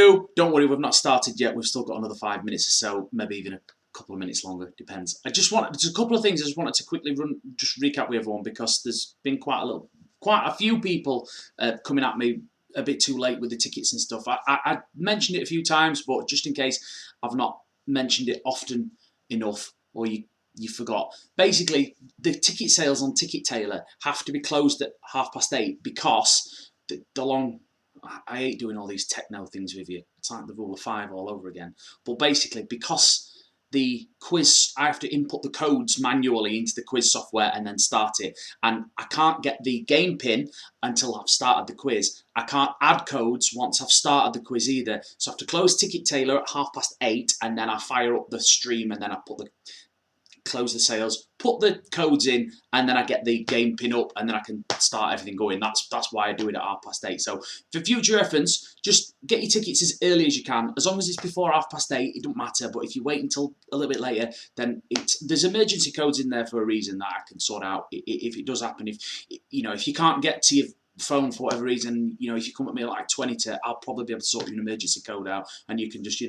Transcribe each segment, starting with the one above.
do, don't worry, we've not started yet. We've still got another 5 minutes or so, maybe even a couple of minutes longer, depends. There's a couple of things I just wanted to quickly just recap with everyone, because there's been quite a few people coming at me a bit too late with the tickets and stuff. I mentioned it a few times, but just in case I've not mentioned it often enough, or you forgot. Basically, the ticket sales on Ticket Tailor have to be closed at 8:30, because I hate doing all these techno things with you. It's like the rule of 5 all over again. But basically, because the quiz, I have to input the codes manually into the quiz software and then start it. And I can't get the game pin until I've started the quiz. I can't add codes once I've started the quiz either. So I have to close Ticket Tailor at 8:30, and then I fire up the stream, and then I close the sales, put the codes in, and then I get the game pin up, and then I can start everything going. That's why I do it at 8:30. So for future reference, just get your tickets as early as you can. As long as it's before 8:30, it don't matter. But if you wait until a little bit later, then there's emergency codes in there for a reason that I can sort out if it does happen. If you can't get to your phone for whatever reason, if you come at me at like 20 to, I'll probably be able to sort you an emergency code out, and you can just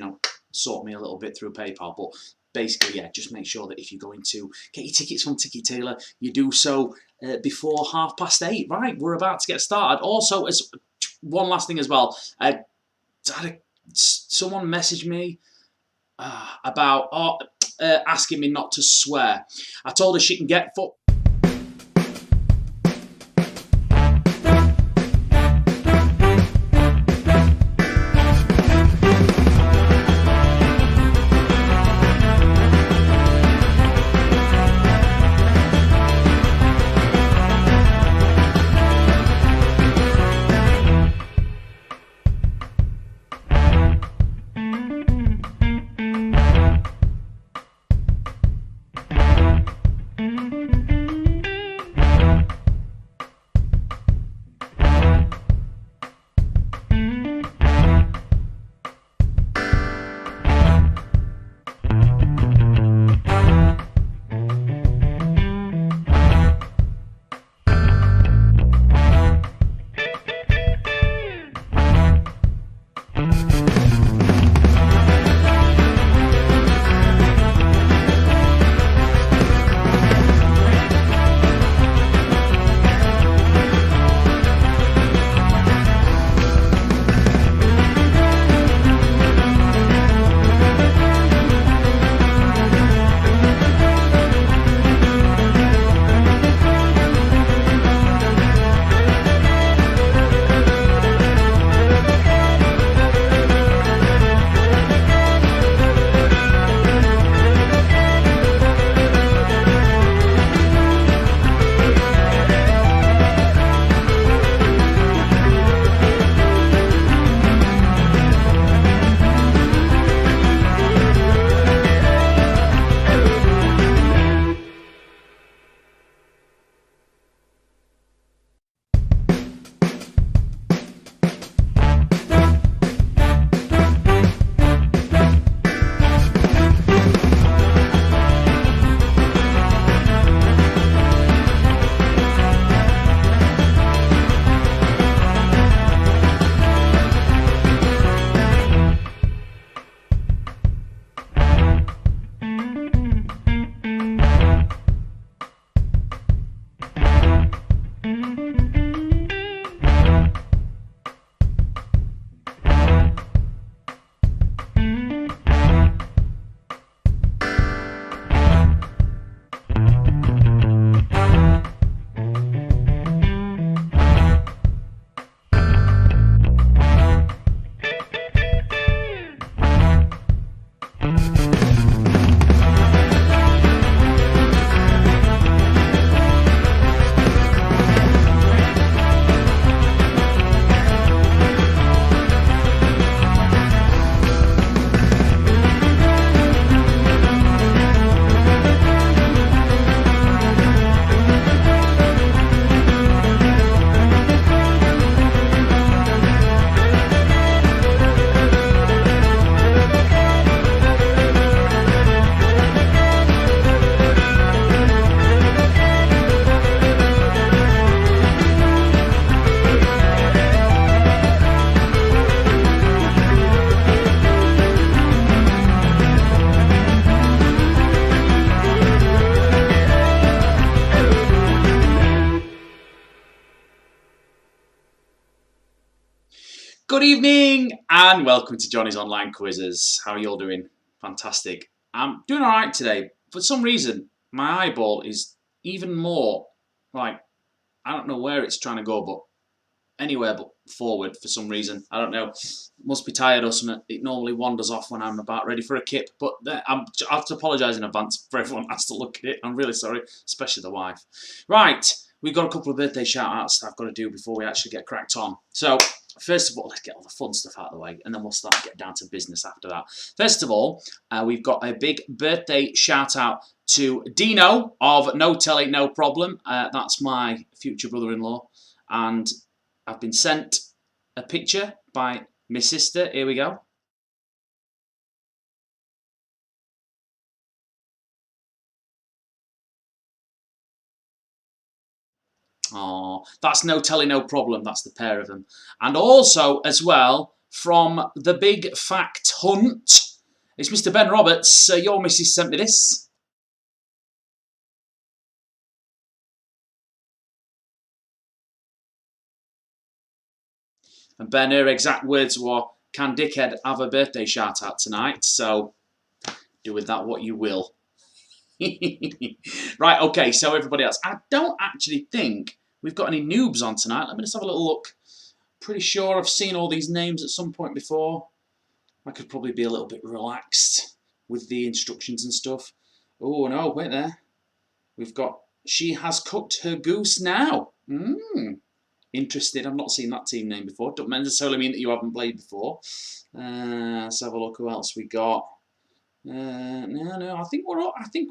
sort me a little bit through PayPal. But basically, yeah, just make sure that if you're going to get your tickets from Ticket Tailor, you do so before 8:30. Right, we're about to get started. Also, as one last thing as well, someone messaged me about asking me not to swear. I told her she can get foot. Good evening and welcome to Johnny's Online Quizzes. How are you all doing? Fantastic. I'm doing alright today. For some reason, my eyeball is even more like, I don't know where it's trying to go, but anywhere but forward for some reason. I don't know. Must be tired or something. It normally wanders off when I'm about ready for a kip. But I have to apologise in advance for everyone that has to look at it. I'm really sorry, especially the wife. Right, we've got a couple of birthday shout-outs that I've got to do before we actually get cracked on. So, first of all, let's get all the fun stuff out of the way, and then we'll start to get down to business after that. First of all, we've got a big birthday shout-out to Dino of No Telly, No Problem. That's my future brother-in-law. And I've been sent a picture by my sister. Here we go. Oh, that's No Telly, No Problem. That's the pair of them. And also, as well, from the Big Fact Hunt, it's Mr. Ben Roberts. Your missus sent me this. And Ben, her exact words were, "Can Dickhead have a birthday shout out tonight?" So do with that what you will. Right, okay, so everybody else. I don't actually think we've got any noobs on tonight. Let me just have a little look. Pretty sure I've seen all these names at some point before. I could probably be a little bit relaxed with the instructions and stuff. Oh, no, wait there. We've got, she has cooked her goose now. Interested. I've not seen that team name before. Don't necessarily mean that you haven't played before. Let's have a look who else we got. No. I think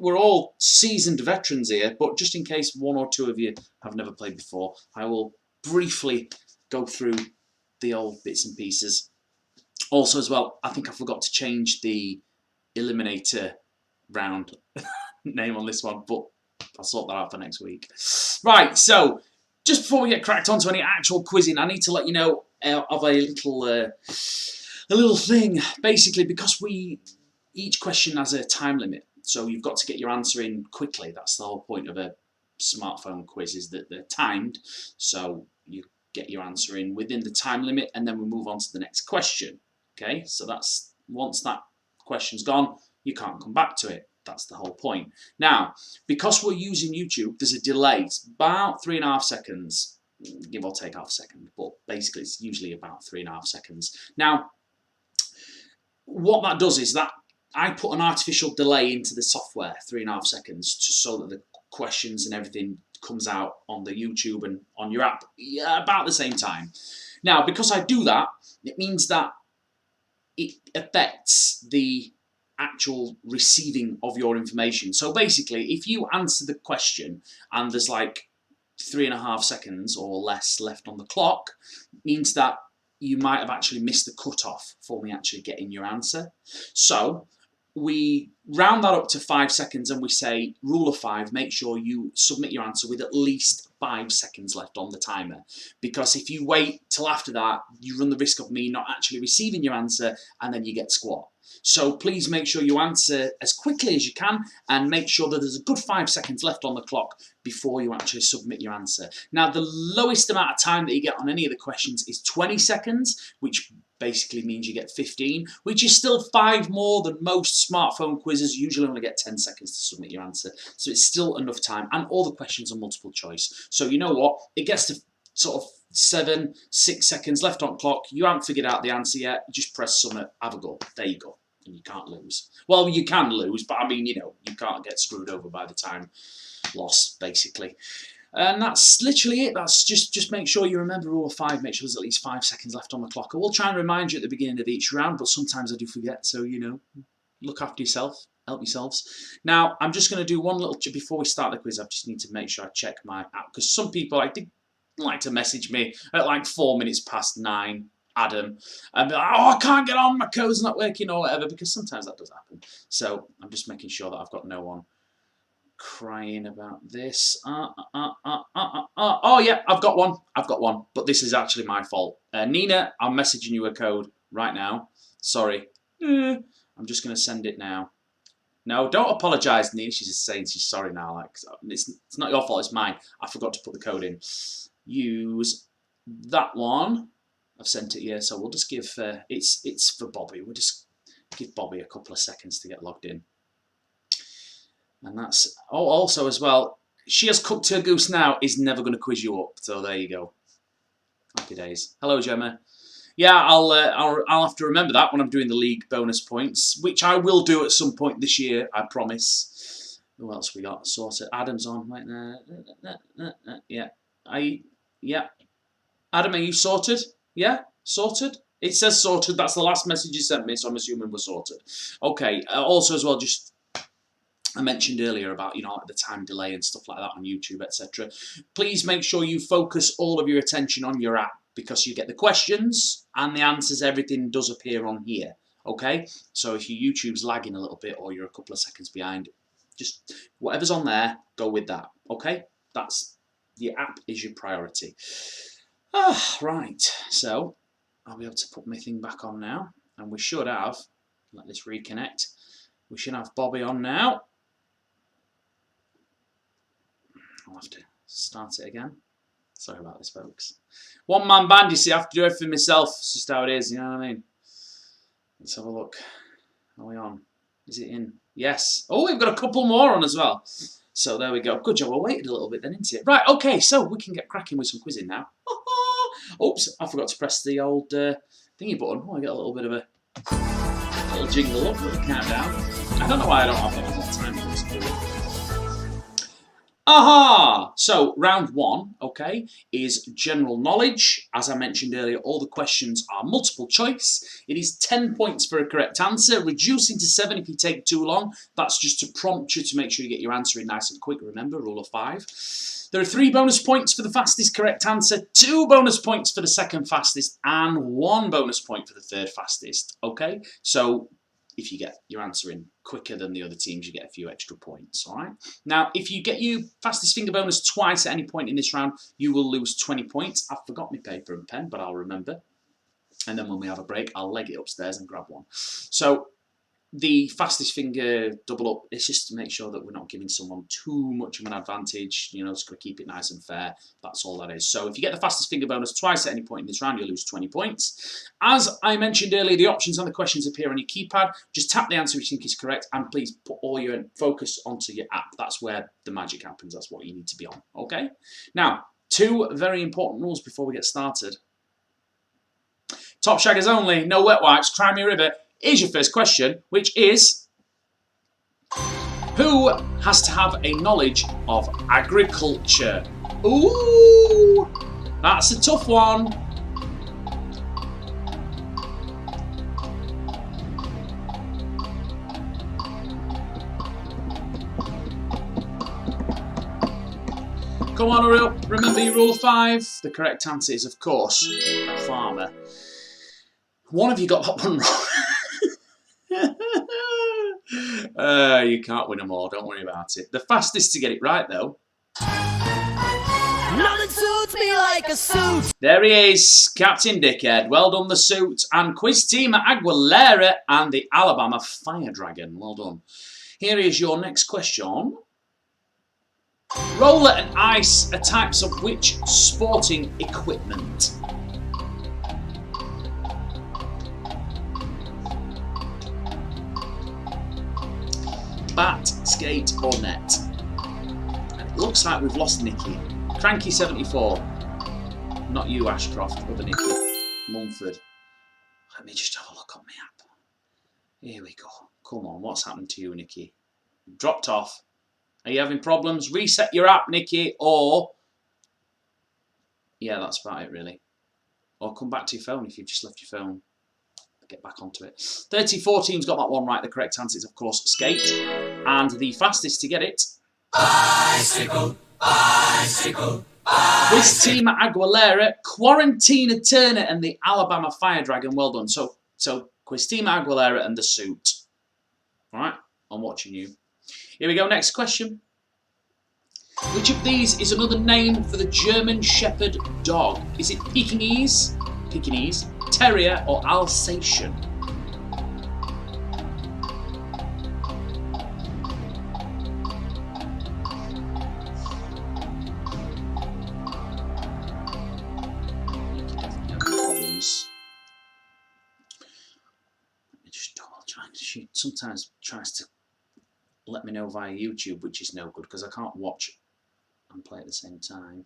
we're all seasoned veterans here. But just in case one or two of you have never played before, I will briefly go through the old bits and pieces. Also, as well, I think I forgot to change the eliminator round name on this one, but I'll sort that out for next week. Right, so just before we get cracked onto any actual quizzing, I need to let you know of a little thing. Basically, because each question has a time limit, so you've got to get your answer in quickly. That's the whole point of a smartphone quiz, is that they're timed, so you get your answer in within the time limit, and then we move on to the next question. Okay, so that's, once that question's gone, you can't come back to it. That's the whole point. Now, because we're using YouTube, there's a delay. It's about 3.5 seconds, give or take half a second, but basically it's usually about 3.5 seconds. Now, what that does is that I put an artificial delay into the software, 3.5 seconds, just so that the questions and everything comes out on the YouTube and on your app about the same time. Now, because I do that, it means that it affects the actual receiving of your information. So basically, if you answer the question and there's like 3.5 seconds or less left on the clock, it means that you might have actually missed the cutoff for me actually getting your answer. So we round that up to 5 seconds and we say, rule of 5, make sure you submit your answer with at least 5 seconds left on the timer. Because if you wait till after that, you run the risk of me not actually receiving your answer and then you get squat. So please make sure you answer as quickly as you can and make sure that there's a good 5 seconds left on the clock before you actually submit your answer. Now, the lowest amount of time that you get on any of the questions is 20 seconds, which basically means you get 15, which is still 5 more than most smartphone quizzes. Usually only get 10 seconds to submit your answer. So it's still enough time, and all the questions are multiple choice. So you know what? It gets to sort of 6 seconds left on clock. You haven't figured out the answer yet. Just press submit, have a go. There you go. And you can't lose. Well, you can lose, but I mean, you know, you can't get screwed over by the time loss, basically. And that's literally it. That's just make sure you remember rule of 5. Make sure there's at least 5 seconds left on the clock. I will try and remind you at the beginning of each round, but sometimes I do forget. So, you know, look after yourself. Help yourselves. Now, I'm just going to do one little, before we start the quiz, I just need to make sure I check my app. Because some people, I think, like to message me at like 4 minutes past 9. Adam, and be like, oh, I can't get on, my code's not working or whatever, because sometimes that does happen. So I'm just making sure that I've got no one crying about this. Oh yeah, I've got one, but this is actually my fault. Nina, I'm messaging you a code right now. Sorry. I'm just going to send it now. No, don't apologise, Nina. She's just saying she's sorry now. Like, it's not your fault, it's mine. I forgot to put the code in. Use that one. I've sent it here, so we'll just give it's for Bobby. We'll just give Bobby a couple of seconds to get logged in. And that's also as well. She has cooked her goose now. Is never going to quiz you up. So there you go. Happy days. Hello, Gemma. Yeah, I'll have to remember that when I'm doing the league bonus points, which I will do at some point this year. I promise. Who else we got sorted? Adam's on right there. Yeah. Yeah. Adam, are you sorted? Yeah, sorted. It says sorted. That's the last message you sent me, so I'm assuming we're sorted. Okay. Also, as well, just I mentioned earlier about like the time delay and stuff like that on YouTube, etc. Please make sure you focus all of your attention on your app because you get the questions and the answers. Everything does appear on here. Okay. So if your YouTube's lagging a little bit or you're a couple of seconds behind, just whatever's on there, go with that. Okay. That's your app is your priority. Right, so I'll be able to put my thing back on now, and we should have, let this reconnect, we should have Bobby on now. I'll have to start it again. Sorry about this, folks. One-man band, you see, I have to do everything myself. It's just how it is, you know what I mean? Let's have a look. Are we on? Is it in? Yes. Oh, we've got a couple more on as well. So there we go. Good job. I waited a little bit then, didn't it? Right, okay, so we can get cracking with some quizzing now. Oops, I forgot to press the old thingy button. Oh, I got a little bit of a little jingle up with the countdown. I don't know why I don't have that all the time. Aha! So, round one, okay, is general knowledge. As I mentioned earlier, all the questions are multiple choice. It is 10 points for a correct answer, reducing to 7 if you take too long. That's just to prompt you to make sure you get your answer in nice and quick. Remember, rule of 5. There are 3 bonus points for the fastest correct answer, 2 bonus points for the second fastest, and 1 bonus point for the third fastest, okay? So, if you get your answer in quicker than the other teams, you get a few extra points, all right? Now, if you get your fastest finger bonus twice at any point in this round, you will lose 20 points. I've forgot my paper and pen, but I'll remember. And then when we have a break, I'll leg it upstairs and grab one. So, the fastest finger double up, it's just to make sure that we're not giving someone too much of an advantage. You know, just got to keep it nice and fair. That's all that is. So if you get the fastest finger bonus twice at any point in this round, you lose 20 points. As I mentioned earlier, the options and the questions appear on your keypad. Just tap the answer you think is correct and please put all your focus onto your app. That's where the magic happens. That's what you need to be on. Okay? Now, 2 very important rules before we get started. Top shaggers only, no wet wipes, Cry Me a River. Here's your first question, which is, who has to have a knowledge of agriculture? Ooh, that's a tough one. Come on, hurry up. Remember your rule of 5. The correct answer is, of course, a farmer. One of you got that one wrong. You can't win them all, don't worry about it. The fastest to get it right, though. Nothing suits me like a suit. There he is, Captain Dickhead. Well done, the suit. And quiz team at Aguilera and the Alabama Fire Dragon. Well done. Here is your next question. Roller and ice are types of which sporting equipment? Bat, skate or net? And it looks like we've lost Nikki. Cranky74. Not you, Ashcroft, other Nikki. Mumford. Let me just have a look on my app. Here we go. Come on, what's happened to you, Nikki? Dropped off. Are you having problems? Reset your app, Nikki, or... Yeah, that's about it, really. Or come back to your phone if you've just left your phone. Get back onto it. 34 teams got that one right. The correct answer is, of course, skate. And the fastest to get it... Bicycle, bicycle, bicycle. Quiz team at Aguilera, Quarantina Turner and the Alabama Fire Dragon. Well done. So quiz team at Aguilera and the suit. All right, I'm watching you. Here we go, next question. Which of these is another name for the German Shepherd dog? Is it Pekingese, Terrier or Alsatian? Problems. sometimes tries to let me know via YouTube, which is no good because I can't watch and play at the same time.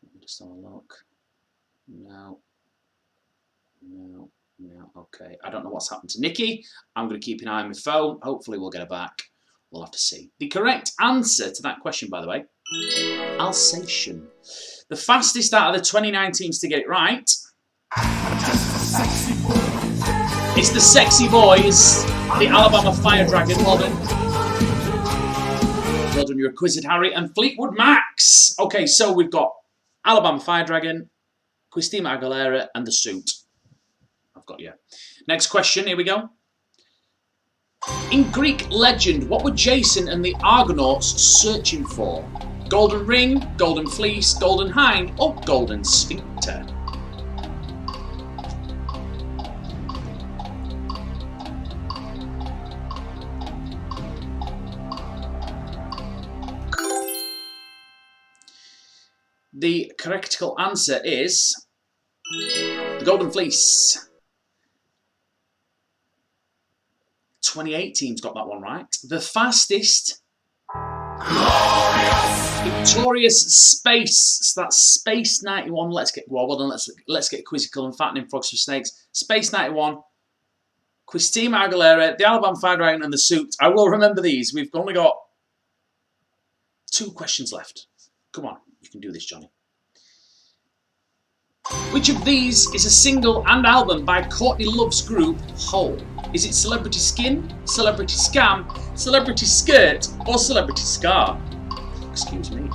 Let me just have a look. No. Okay, I don't know what's happened to Nikki. I'm going to keep an eye on my phone. Hopefully we'll get her back. We'll have to see. The correct answer to that question, by the way, Alsatian. The fastest out of the 2019s to get it right. It's the Sexy Boys, the Alabama Fire Dragon. Well done. Well done, you're acquisitive, Harry. And Fleetwood Macs. Okay, so we've got Alabama Fire Dragon, Christina Aguilera, and The Suit. I've got you. Next question, here we go. In Greek legend, what were Jason and the Argonauts searching for? Golden ring, golden fleece, golden hind, or golden sphincter? The correct answer is the golden fleece. 28 teams got that one right. The fastest victorious space. So that's Space 91. Let's get quizzical and fattening frogs for snakes. Space 91. Christina Aguilera, the Alabama Fire Dragon, and The Suit. I will remember these. We've only got 2 questions left. Come on, you can do this, Johnny. Which of these is a single and album by Courtney Love's group Hole? Is it Celebrity Skin, Celebrity Scam, Celebrity Skirt, or Celebrity Scar? Excuse me.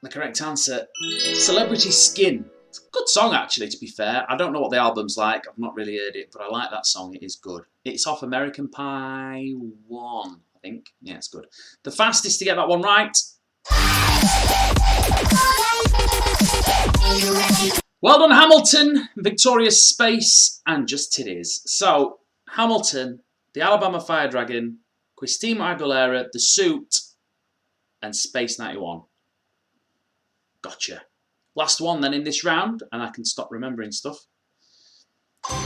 The correct answer, Celebrity Skin. It's a good song, actually, to be fair. I don't know what the album's like. I've not really heard it, but I like that song. It is good. It's off American Pie 1, I think. Yeah, it's good. The fastest to get that one right. Well done, Hamilton. Victorious Space and Just Titties. So, Hamilton, the Alabama Fire Dragon, Christina Aguilera, The Suit, and Space 91. Gotcha. Last one then in this round, and I can stop remembering stuff.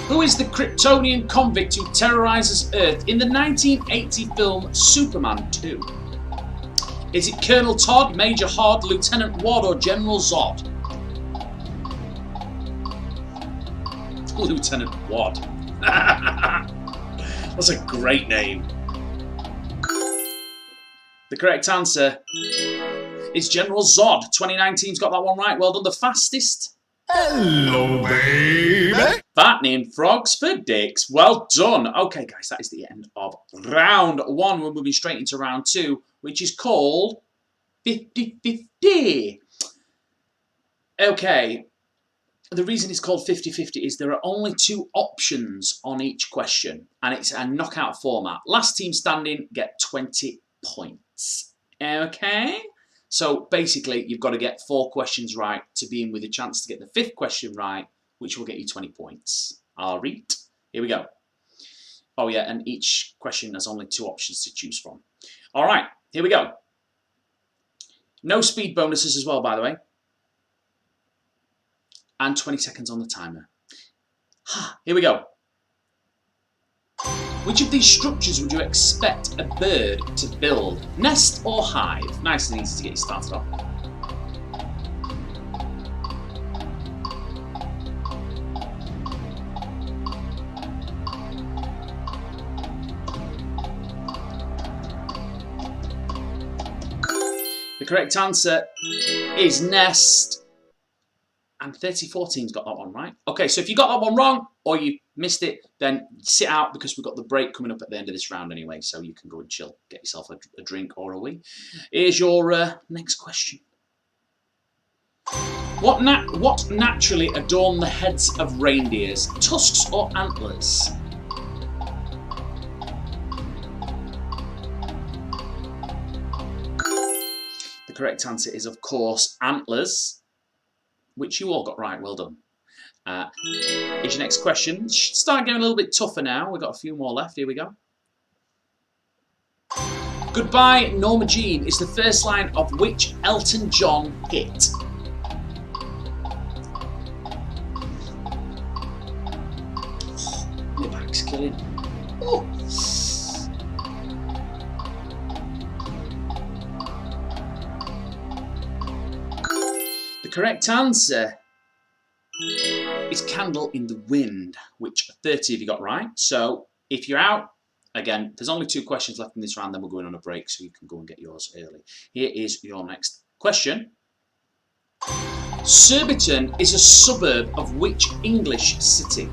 Who is the Kryptonian convict who terrorizes Earth in the 1980 film Superman 2? Is it Colonel Todd, Major Hod, Lieutenant Wad, or General Zod? Lieutenant Wad. That's a great name. The correct answer is General Zod. 2019's got that one right. Well done. The fastest. Hello, baby. Fattening frogs for dicks. Well done. Okay, guys, that is the end of round 1. We're moving straight into round 2, which is called 50-50. Okay. The reason it's called 50-50 is there are only 2 options on each question, and it's a knockout format. Last team standing get 20 points. Okay? So basically, you've got to get 4 questions right to be in with a chance to get the 5th question right, which will get you 20 points. I'll read. Here we go. Oh yeah, and each question has only 2 options to choose from. All right, here we go. No speed bonuses as well, by the way. And 20 seconds on the timer. Here we go. Which of these structures would you expect a bird to build? Nest or hive? Nice and easy to get you started off. The correct answer is nest. And 34 teams got that one right. Okay, so if you got that one wrong or you missed it, then sit out because we've got the break coming up at the end of this round anyway, so you can go and chill, get yourself a drink or a wee. Here's your next question. What naturally adorn the heads of reindeers? Tusks or antlers? The correct answer is, of course, antlers. Which you all got right, well done. Here's your next question. Start getting a little bit tougher now. We've got a few more left. Here we go. Goodbye, Norma Jean is the first line of which Elton John hit? My back's killing. Oh. The correct answer is Candle in the Wind, which 30 of you got right. So if you're out, again, there's only 2 questions left in this round, then we're going on a break, so you can go and get yours early. Here is your next question. Surbiton is a suburb of which English city?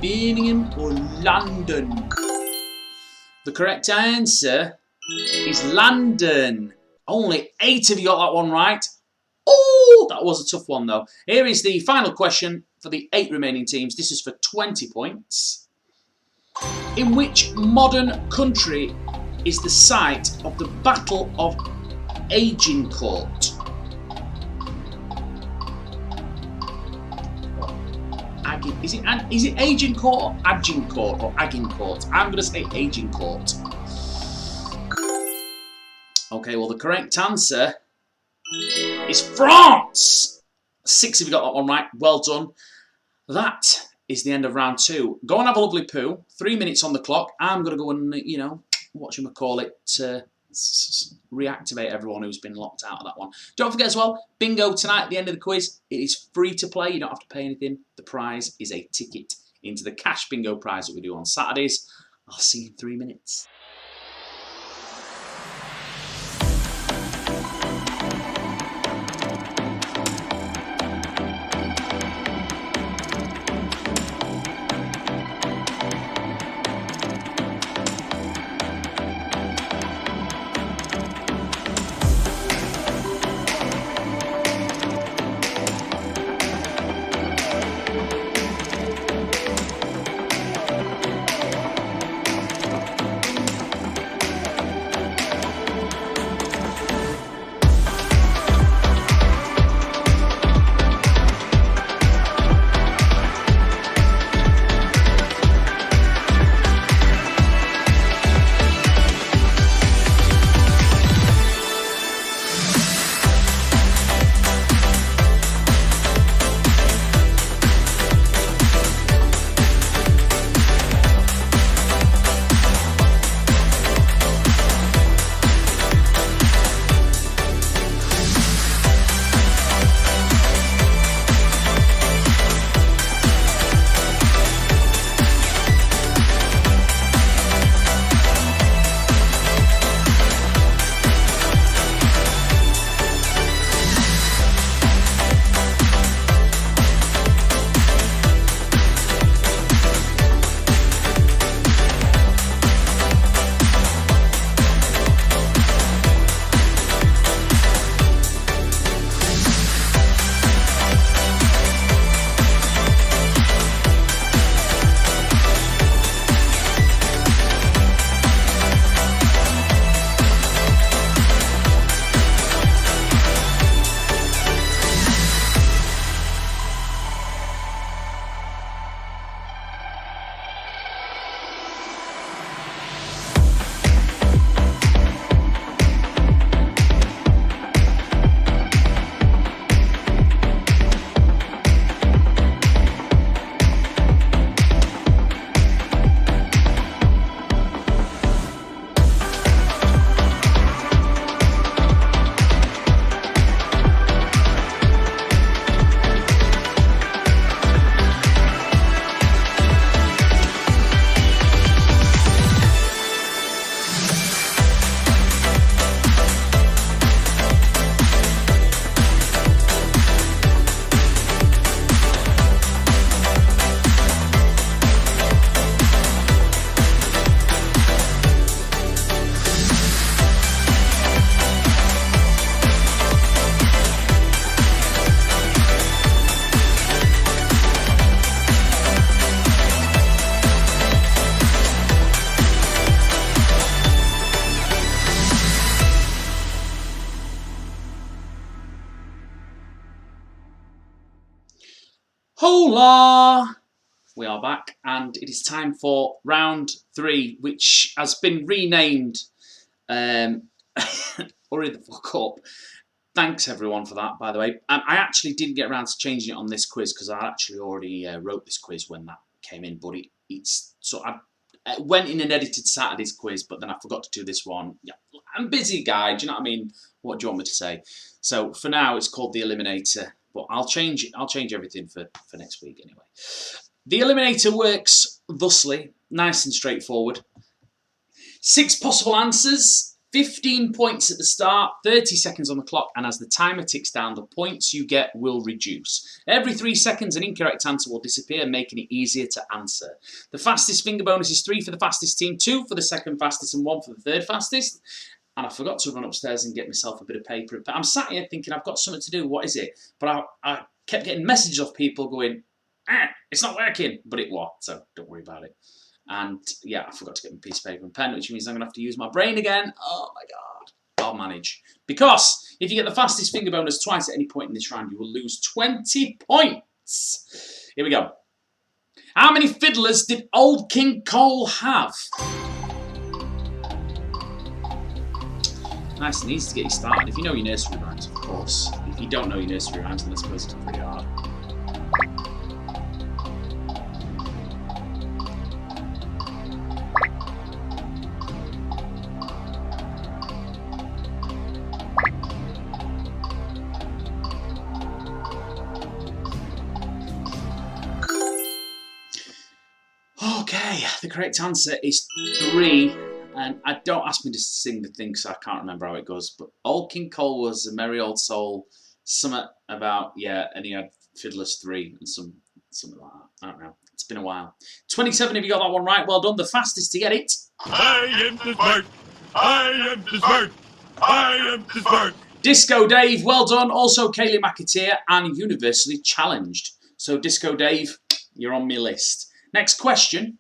Birmingham or London? The correct answer is London. Only 8 of you got that one right. Oh, that was a tough one though. Here is the final question for the 8 remaining teams. This is for 20 points. In which modern country is the site of the Battle of Agincourt? Is it Agincourt or Agincourt or Agincourt? I'm going to say Agincourt. Okay, well the correct answer is France. 6 of you got that one right. Well done. That is the end of round 2. Go and have a lovely poo. 3 minutes on the clock. I'm going to go and, you know, reactivate everyone who's been locked out of that one. Don't forget as well, bingo tonight at the end of the quiz. It is free to play. You don't have to pay anything. The prize is a ticket into the cash bingo prize that we do on Saturdays. I'll see you in 3 minutes. Hola! We are back, and it is time for round 3, which has been renamed Hurry the Fuck Up. Thanks everyone for that, by the way. I actually didn't get around to changing it on this quiz because I actually already wrote this quiz when that came in, but it's so I went in and edited Saturday's quiz, but then I forgot to do this one. Yeah, I'm busy, guy. Do you know what I mean? What do you want me to say? So for now, it's called the Eliminator, but I'll change it. I'll change everything for next week anyway. The Eliminator works thusly, nice and straightforward. 6 possible answers, 15 points at the start, 30 seconds on the clock, and as the timer ticks down, the points you get will reduce. Every 3 seconds, an incorrect answer will disappear, making it easier to answer. The fastest finger bonus is 3 for the fastest team, 2 for the second fastest, and 1 for the third fastest. And I forgot to run upstairs and get myself a bit of paper. But I'm sat here thinking I've got something to do. What is it? But I kept getting messages off people going, it's not working. But it was, so don't worry about it. And yeah, I forgot to get my piece of paper and pen, which means I'm going to have to use my brain again. Oh my God. I'll manage. Because if you get the fastest finger bonus twice at any point in this round, you will lose 20 points. Here we go. How many fiddlers did old King Cole have? Nice and easy to get you started. If you know your nursery rhymes, of course. If you don't know your nursery rhymes, then I suppose it's pretty hard. Okay, the correct answer is 3. And don't ask me to sing the thing because I can't remember how it goes. But old King Cole was a merry old soul. Something about, yeah, and he had fiddlers 3 and something like that. I don't know. It's been a while. 27 if you got that one right. Well done. The fastest to get it. I am too smart. I am too smart. I am too smart. Disco Dave, well done. Also Kaylee McAteer and universally challenged. So Disco Dave, you're on my list. Next question.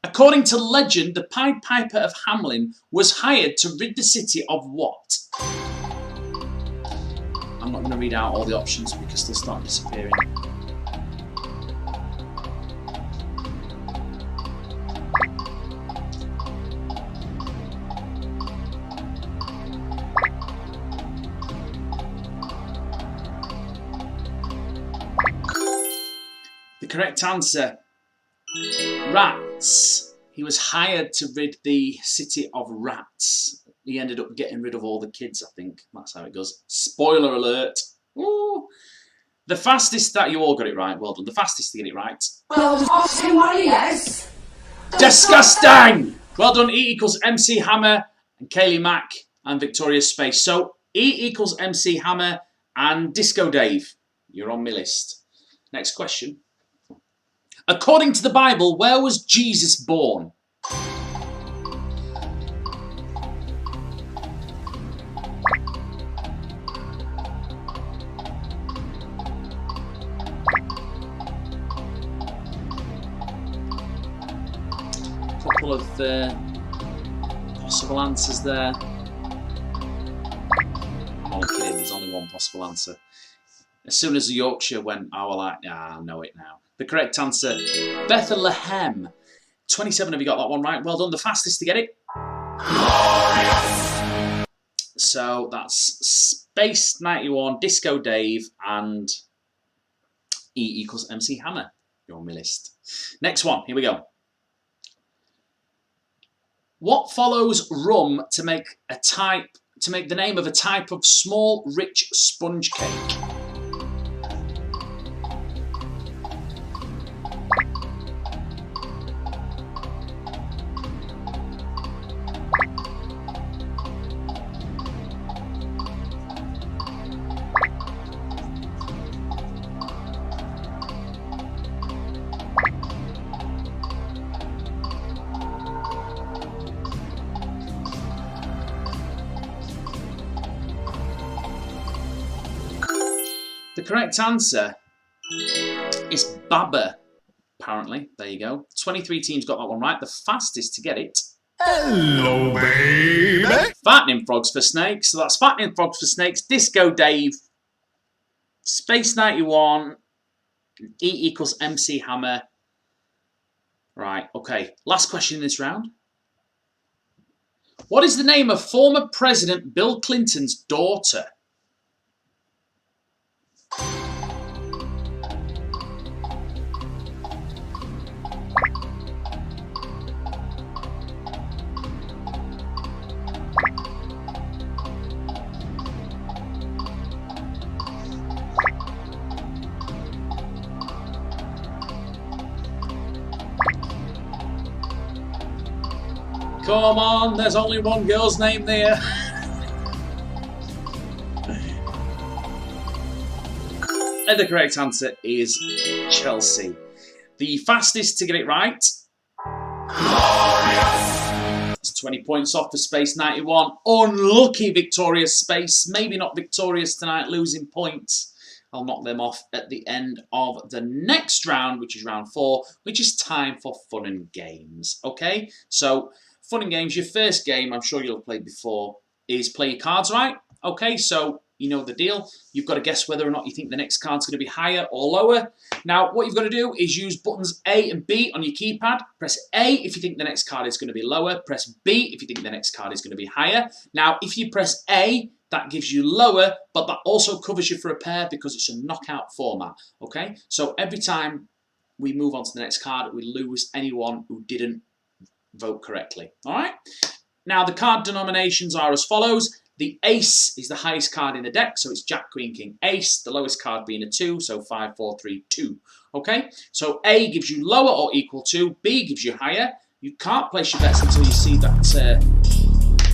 According to legend, the Pied Piper of Hamelin was hired to rid the city of what? I'm not going to read out all the options because they'll start disappearing. The correct answer, rats. He was hired to rid the city of rats. He ended up getting rid of all the kids, I think. That's how it goes. Spoiler alert. Ooh. The fastest that you all got it right. Well done. The fastest to get it right. Yes. Disgusting! Well done. E equals MC Hammer and Kaylee Mack and Victoria Space. So E equals MC Hammer and Disco Dave. You're on my list. Next question. According to the Bible, where was Jesus born? Couple of possible answers there. I'm only kidding, there's only one possible answer. As soon as the Yorkshire went, I was like, I know it now. The correct answer, Bethlehem. 27 have you got that one right. Well done, the fastest to get it. Glorious. So that's Space 91, Disco Dave, and E equals MC Hammer. You're on my list. Next one, here we go. What follows rum to make the name of a type of small, rich sponge cake? The correct answer is Baba, apparently. There you go. 23 teams got that one right. The fastest to get it. Hello, baby. Fattening Frogs for Snakes. So that's Fattening Frogs for Snakes, Disco Dave, Space 91, E equals MC Hammer. Right, okay. Last question in this round. What is the name of former President Bill Clinton's daughter? Come on, there's only one girl's name there. And the correct answer is Chelsea. The fastest to get it right. It's 20 points off for Space 91. Unlucky Victorious Space. Maybe not victorious tonight, losing points. I'll knock them off at the end of the next round, which is round 4, which is time for fun and games. Okay, so fun and games, your first game, I'm sure you'll have played before, is play your cards right. Okay, so you know the deal. You've got to guess whether or not you think the next card's going to be higher or lower. Now, what you've got to do is use buttons A and B on your keypad. Press A if you think the next card is going to be lower. Press B if you think the next card is going to be higher. Now, if you press A, that gives you lower, but that also covers you for a pair because it's a knockout format. Okay, so every time we move on to the next card, we lose anyone who didn't vote correctly. All right. Now the card denominations are as follows. The ace is the highest card in the deck, so it's Jack, Queen, King, Ace. The lowest card being a 2, so 5, 4, 3, 2. Okay. So A gives you lower or equal to. B gives you higher. You can't place your bets until you see that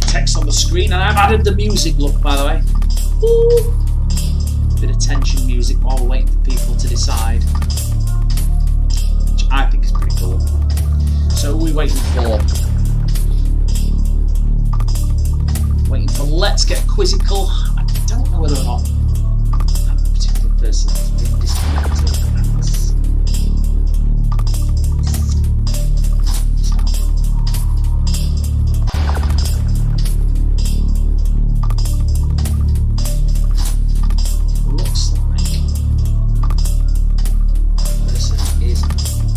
text on the screen. And I've added the music look, by the way. Ooh. Bit of tension music while we're waiting for people to decide, which I think is pretty cool. So who are we waiting for? Waiting for Let's Get Quizzical. I don't know whether or not that particular person has been disconnected. Looks like the person is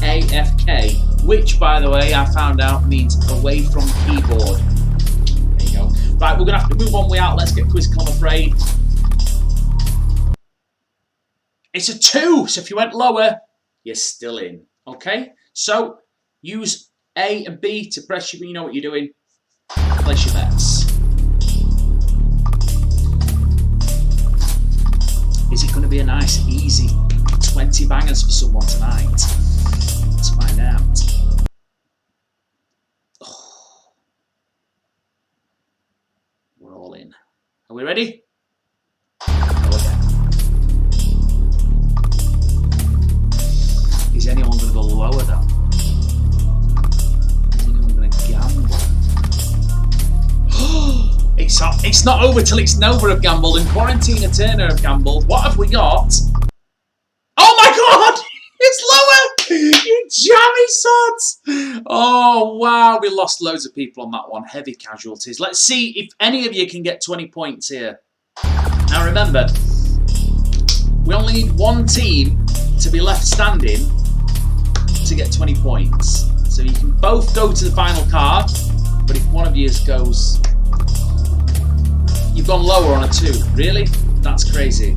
AFK, which, by the way, I found out means away from keyboard. There you go. Right, we're going to have to move on without Let's Get Quizzical, I'm afraid. It's a 2, so if you went lower, you're still in. Okay? So, use A and B to press you, you know what you're doing. Place your bets. Is it going to be a nice, easy 20 bangers for someone tonight? Let's find out. Oh. We're all in. Are we ready? Go again. Is anyone going to go lower though? Is anyone going to gamble? It's not over till it's Nova have gambled and Quarantina Turner have gambled. What have we got? Oh my god! It's lower! You jammy sods! Oh wow, we lost loads of people on that one. Heavy casualties. Let's see if any of you can get 20 points here. Now remember, we only need one team to be left standing to get 20 points. So you can both go to the final card, but if one of you goes... You've gone lower on a 2. Really? That's crazy.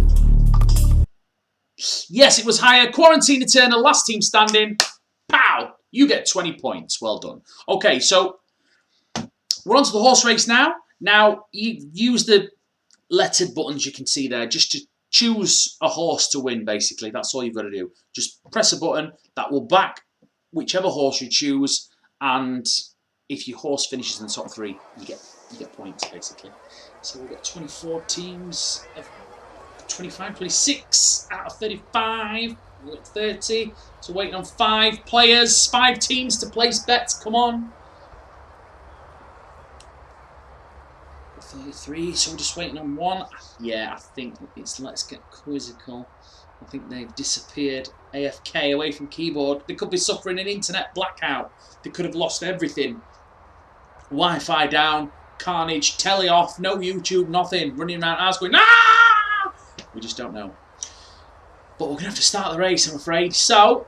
Yes, it was higher. Quarantina Turner, last team standing. Pow! You get 20 points. Well done. Okay, so we're on to the horse race now. Now, you use the lettered buttons you can see there just to choose a horse to win, basically. That's all you've got to do. Just press a button that will back whichever horse you choose, and if your horse finishes in the top 3, you get points, basically. So we've got 24 teams, 25, 26 out of 35. We've got 30. So waiting on 5 players, 5 teams to place bets. Come on. 33, so we're just waiting on 1. Yeah, I think it's Let's Get Quizzical. I think they've disappeared. AFK away from keyboard. They could be suffering an internet blackout. They could have lost everything. Wi-Fi down. Carnage, telly off, no YouTube, nothing. Running around house going, ah! We just don't know. But we're going to have to start the race, I'm afraid. So,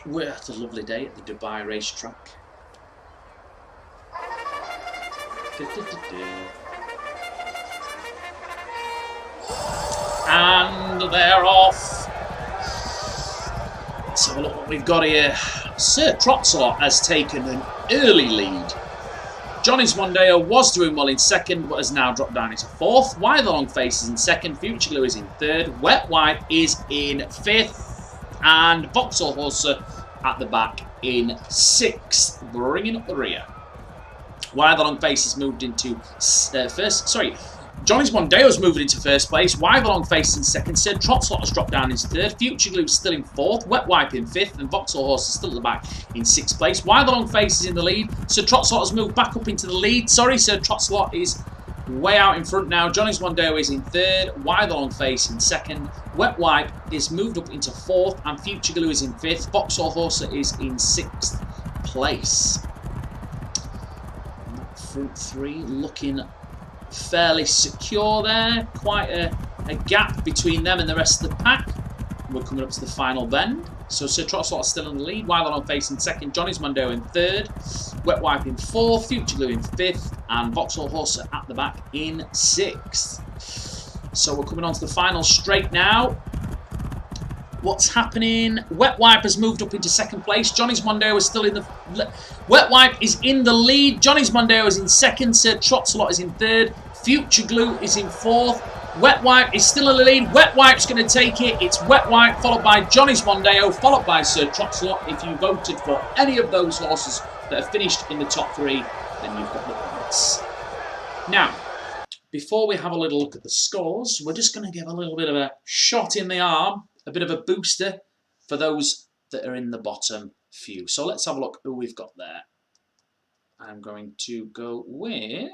we're at a lovely day at the Dubai racetrack. And they're off. Let's have a look what we've got here. Sir Trotslot has taken an early lead. Johnny's Mondeo was doing well in second, but has now dropped down into fourth. Why the Long Face is in second. Future Glue is in third. Wet Wipe is in fifth. And Vauxhall Horser at the back in sixth, bringing up the rear. Why the Long Face has moved into first. Sorry. Johnny's Mondeo's moving into first place. Why the Long Face in second. Sir Trotslot has dropped down into third. Future Glue is still in fourth. Wet Wipe in fifth. And Vauxhall Horse is still at the back in sixth place. Why the Long Face is in the lead. Sir Trotslot has moved back up into the lead. Sorry, Sir Trotslot is way out in front now. Johnny's Mondeo is in third. Why the Long Face in second. Wet Wipe is moved up into fourth. And Future Glue is in fifth. Vauxhall Horse is in sixth place. Front three looking fairly secure there. Quite a gap between them and the rest of the pack. We're coming up to the final bend. So Sir Trotslot still in the lead. Wild on Face in second. Johnny's Mondeo in third. Wet Wipe in fourth. Future Glue in fifth. And Vauxhall Horse at the back in sixth. So we're coming on to the final straight now. What's happening? Wet Wipe has moved up into second place. Johnny's Mondeo is still in the... Wet Wipe is in the lead. Johnny's Mondeo is in second. Sir Trotslot is in third. Future Glue is in fourth. Wet Wipe is still in the lead. Wet Wipe's going to take it. It's Wet Wipe followed by Johnny's Mondeo, followed by Sir Trotslot. If you voted for any of those horses that have finished in the top three, then you've got the points. Now, before we have a little look at the scores, we're just going to give a little bit of a shot in the arm, a bit of a booster for those that are in the bottom few. So let's have a look who we've got there. I'm going to go with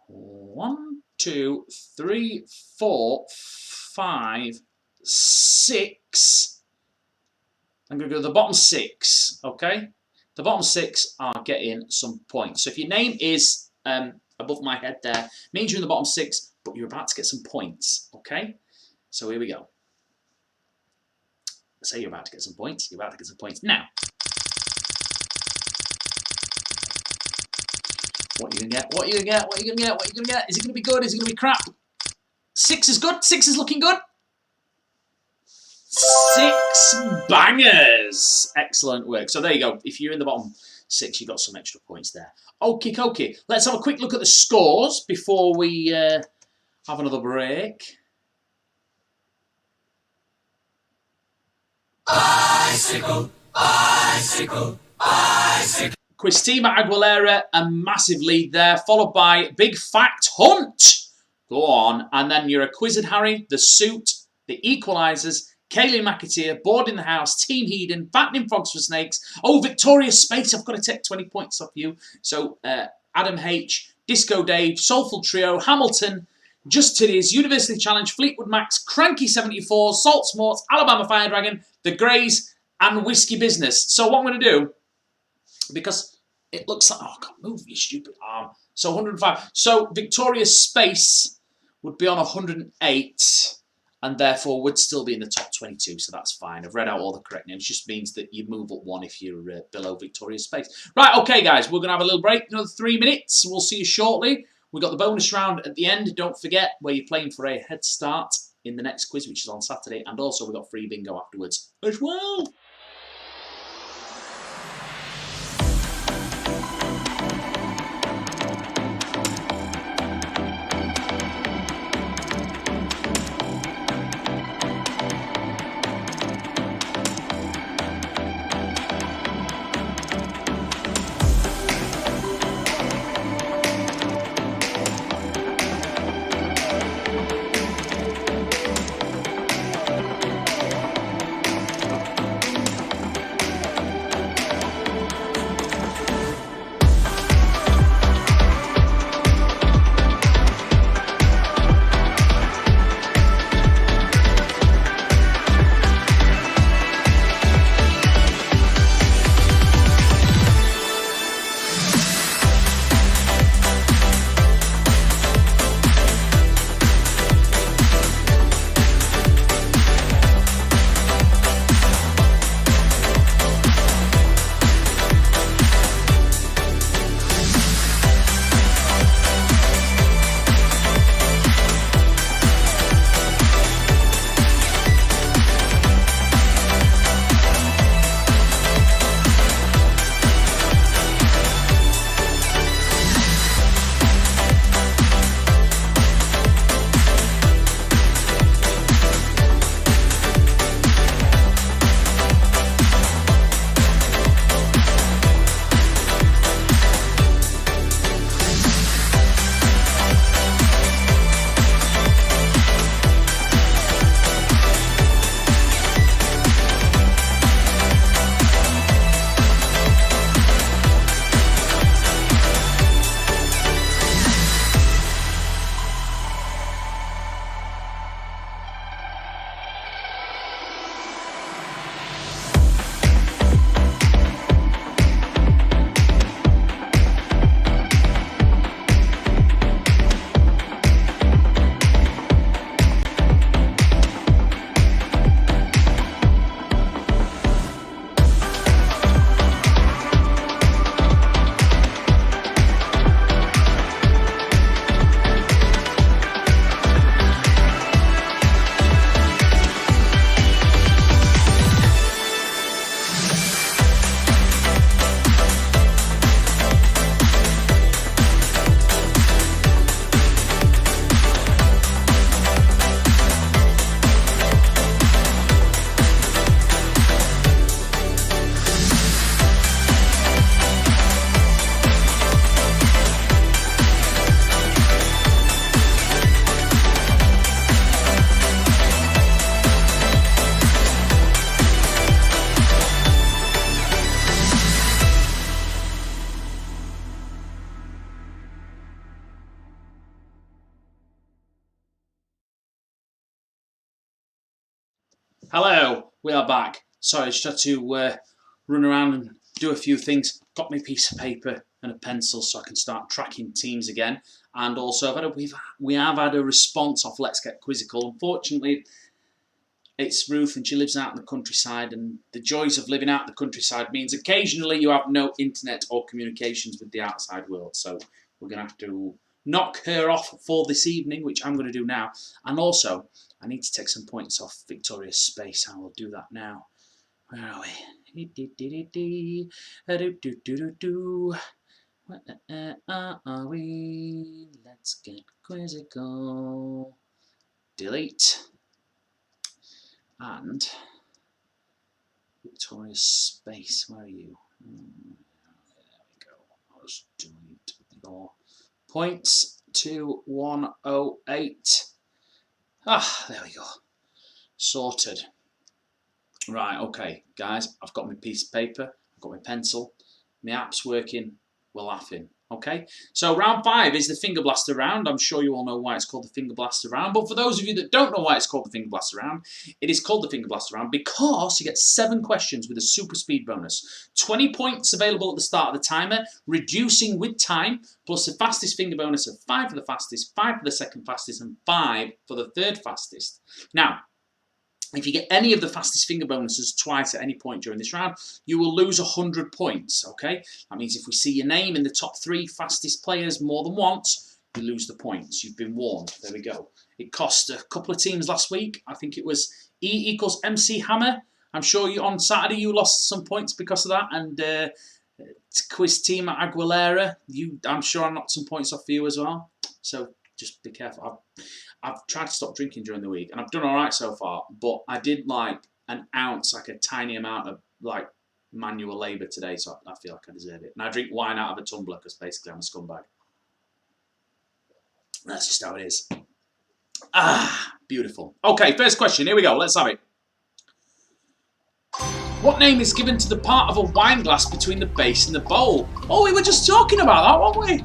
1, 2, 3, 4, 5, 6. I'm going to go to the bottom 6, okay? The bottom 6 are getting some points. So if your name is above my head there, means you're in the bottom 6, but you're about to get some points, okay? So here we go. Say you're about to get some points. You're about to get some points now. What are you going to get? What are you going to get? What are you going to get? What are you going to get? Is it going to be good? Is it going to be crap? 6 is good. 6 is looking good. 6 bangers. Excellent work. So there you go. If you're in the bottom 6, you got some extra points there. Okie dokie. Let's have a quick look at the scores before we have another break. Bicycle, bicycle, bicycle. Quistima Aguilera, a massive lead there, followed by Big Fact Hunt. Go on. And then your Acquisitive Harry, The Suit, The Equalizers, Kaylee McAteer, Board in the House, Team Heeden, Fattening Frogs for Snakes. Oh, Victoria's Space, I've got to take 20 points off you. So, Adam H, Disco Dave, Soulful Trio, Hamilton, Just Titties, University Challenge, Fleetwood Max, Cranky 74, Salt Smorts, Alabama Fire Dragon, The Greys, and Whiskey Business. So what I'm going to do, because it looks like... Oh, God, move, you stupid arm. So 105. So Victoria's Space would be on 108, and therefore would still be in the top 22, so that's fine. I've read out all the correct names. It just means that you move up one if you're below Victoria's Space. Right, okay, guys, we're going to have a little break, another 3 minutes. We'll see you shortly. We've got the bonus round at the end. Don't forget where you're playing for a head start in the next quiz, which is on Saturday. And also we've got free bingo afterwards as well. Hello, we are back. Sorry, I just had to run around and do a few things. Got me a piece of paper and a pencil so I can start tracking teams again. And also, we have had a response off Let's Get Quizzical. Unfortunately, it's Ruth and she lives out in the countryside, and the joys of living out in the countryside means occasionally you have no internet or communications with the outside world. So we're going to have to knock her off for this evening, which I'm going to do now. And also, I need to take some points off Victoria's Space. I will do that now. Where are we? Where are we? Let's get quizzical. Delete. And Victoria's Space. Where are you? There we go. I'll just delete your points to 108. Ah, there we go. Sorted. Right, okay, guys, I've got my piece of paper, I've got my pencil, my app's working, we're laughing. Okay, so round 5 is the Finger Blaster round. I'm sure you all know why it's called the Finger Blaster round, but for those of you that don't know why it's called the Finger Blaster round, it is called the Finger Blaster round because you get 7 questions with a super speed bonus. 20 points available at the start of the timer, reducing with time, plus the fastest finger bonus of 5 for the fastest, 5 for the second fastest, and 5 for the third fastest. Now, if you get any of the fastest finger bonuses twice at any point during this round, you will lose 100 points, okay? That means if we see your name in the top 3 fastest players more than once, you lose the points. You've been warned. There we go. It cost a couple of teams last week. I think it was E equals MC Hammer. I'm sure on Saturday you lost some points because of that. And quiz team at Aguilera, I'm sure I knocked some points off for you as well. So just be careful. I've tried to stop drinking during the week, and I've done all right so far, but I did like an ounce, like a tiny amount of like manual labour today, so I feel like I deserve it. And I drink wine out of a tumbler because basically I'm a scumbag. That's just how it is. Ah, beautiful. Okay, first question. Here we go. Let's have it. What name is given to the part of a wine glass between the base and the bowl? Oh, we were just talking about that, weren't we?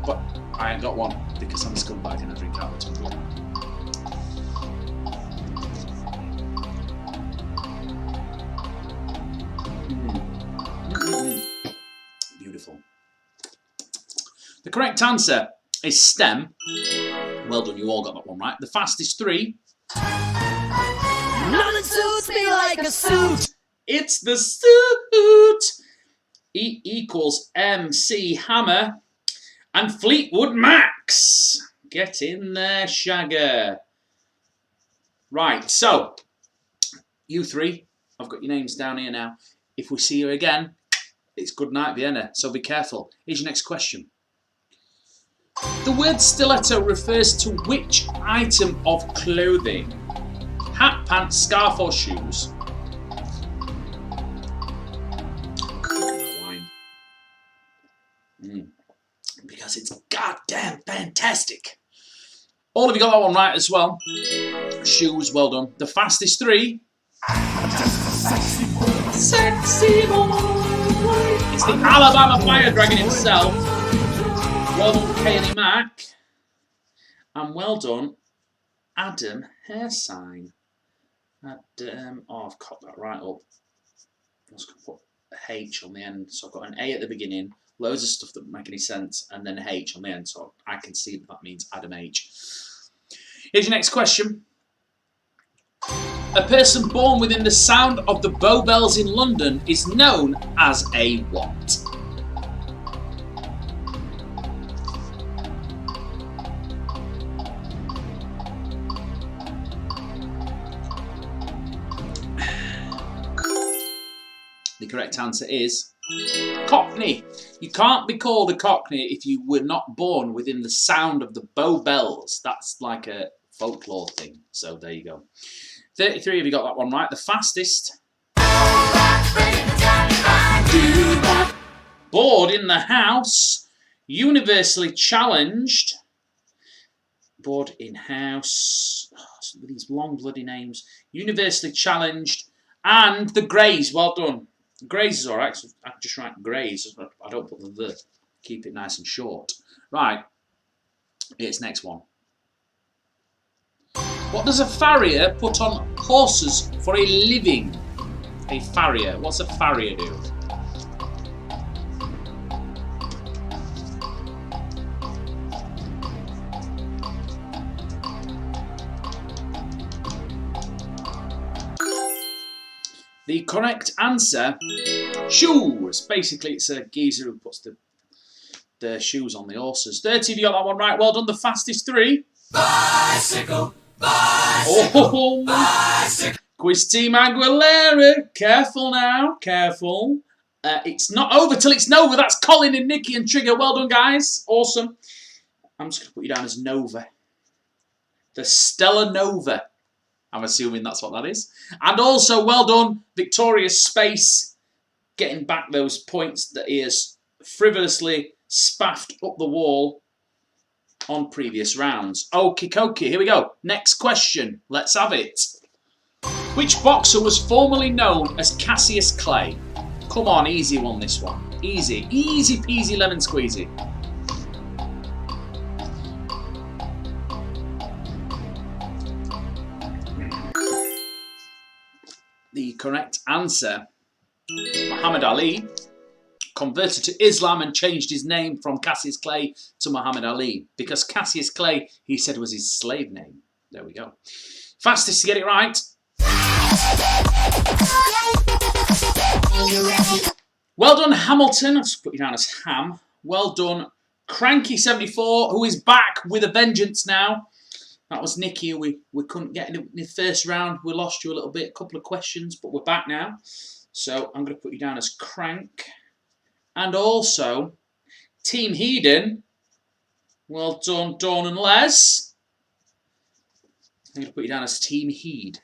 But I ain't got one because I'm a scumbag and I drink out of a tumbler. Beautiful. The correct answer is stem. Well done, you all got that one right. The fastest 3. Nothing suits me like a suit. It's the suit. E equals MC Hammer and Fleetwood Max. Get in there, Shagger. Right, so you 3, I've got your names down here now. If we see you again, it's good night, Vienna, so be careful. Here's your next question. The word stiletto refers to which item of clothing? Hat, pants, scarf, or shoes? Because it's goddamn fantastic. All of you got that one right as well. Shoes, well done. The fastest 3. Sexy boy. It's the Alabama Fire Dragon himself. Well done, Kaylee Mack. And well done, Adam Hairsign. Adam, I've cut that right up. I was going to put a H on the end. So I've got an A at the beginning, loads of stuff that don't make any sense, and then a H on the end. So I can see that means Adam H. Here's your next question. A person born within the sound of the Bow Bells in London is known as a what? The correct answer is Cockney. You can't be called a Cockney if you were not born within the sound of the Bow Bells. That's like a folklore thing. So there you go. 33 of you got that one right. The fastest. Bored in the house. Universally challenged. Bored in house. Oh, these long bloody names. Universally challenged. And the Greys. Well done. Greys is alright. So I can just write Greys. I don't put the. Keep it nice and short. Right. Here's next one. What does a farrier put on horses for a living? A farrier. What's a farrier do? The correct answer, shoes. Basically, it's a geezer who puts the shoes on the horses. 30 of you got that one right. Well done. The fastest 3. Bicycle, bicycle, Oh, bicycle. Quiz Team Aguilera. Careful now. Careful. It's not over till it's Nova. That's Colin and Nikki and Trigger. Well done, guys. Awesome. I'm just going to put you down as Nova. The Stella Nova. I'm assuming that's what that is. And also, well done, Victoria's Space, getting back those points that he has frivolously spaffed up the wall on previous rounds. Okie dokie, here we go. Next question. Let's have it. Which boxer was formerly known as Cassius Clay? Come on, easy one, this one. Easy. Easy peasy lemon squeezy. The correct answer, Muhammad Ali, converted to Islam and changed his name from Cassius Clay to Muhammad Ali because Cassius Clay, he said, was his slave name. There we go. Fastest to get it right. Well done, Hamilton. I'll just put you down as Ham. Well done, Cranky74, who is back with a vengeance now. That was Nikki. We couldn't get in the first round. We lost you a little bit, a couple of questions, but we're back now. So I'm going to put you down as Crank. And also, Team Heeden. Well done, Dawn and Les. I'm going to put you down as Team Heed.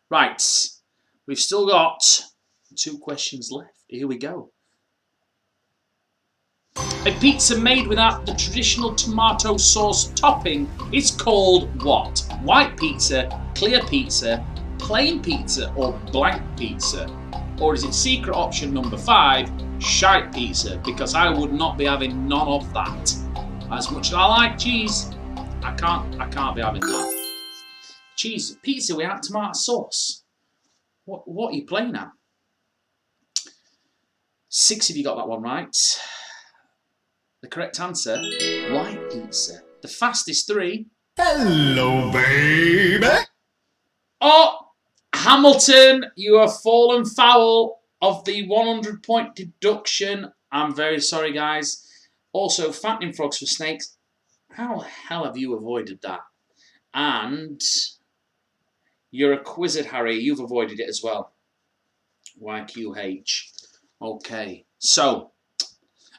Right. We've still got 2 questions left. Here we go. A pizza made without the traditional tomato sauce topping is called what? White pizza, clear pizza, plain pizza, or blank pizza? Or is it secret option number 5, shite pizza? Because I would not be having none of that. As much as I like cheese, I can't be having that. Cheese, pizza without tomato sauce. What are you playing at? 6 of you got that one right. The correct answer, white pizza. The fastest 3. Hello, baby. Oh, Hamilton, you have fallen foul of the 100-point deduction. I'm very sorry, guys. Also, fattening frogs for snakes. How the hell have you avoided that? And you're a quizzard, Harry. You've avoided it as well. YQH. Okay, so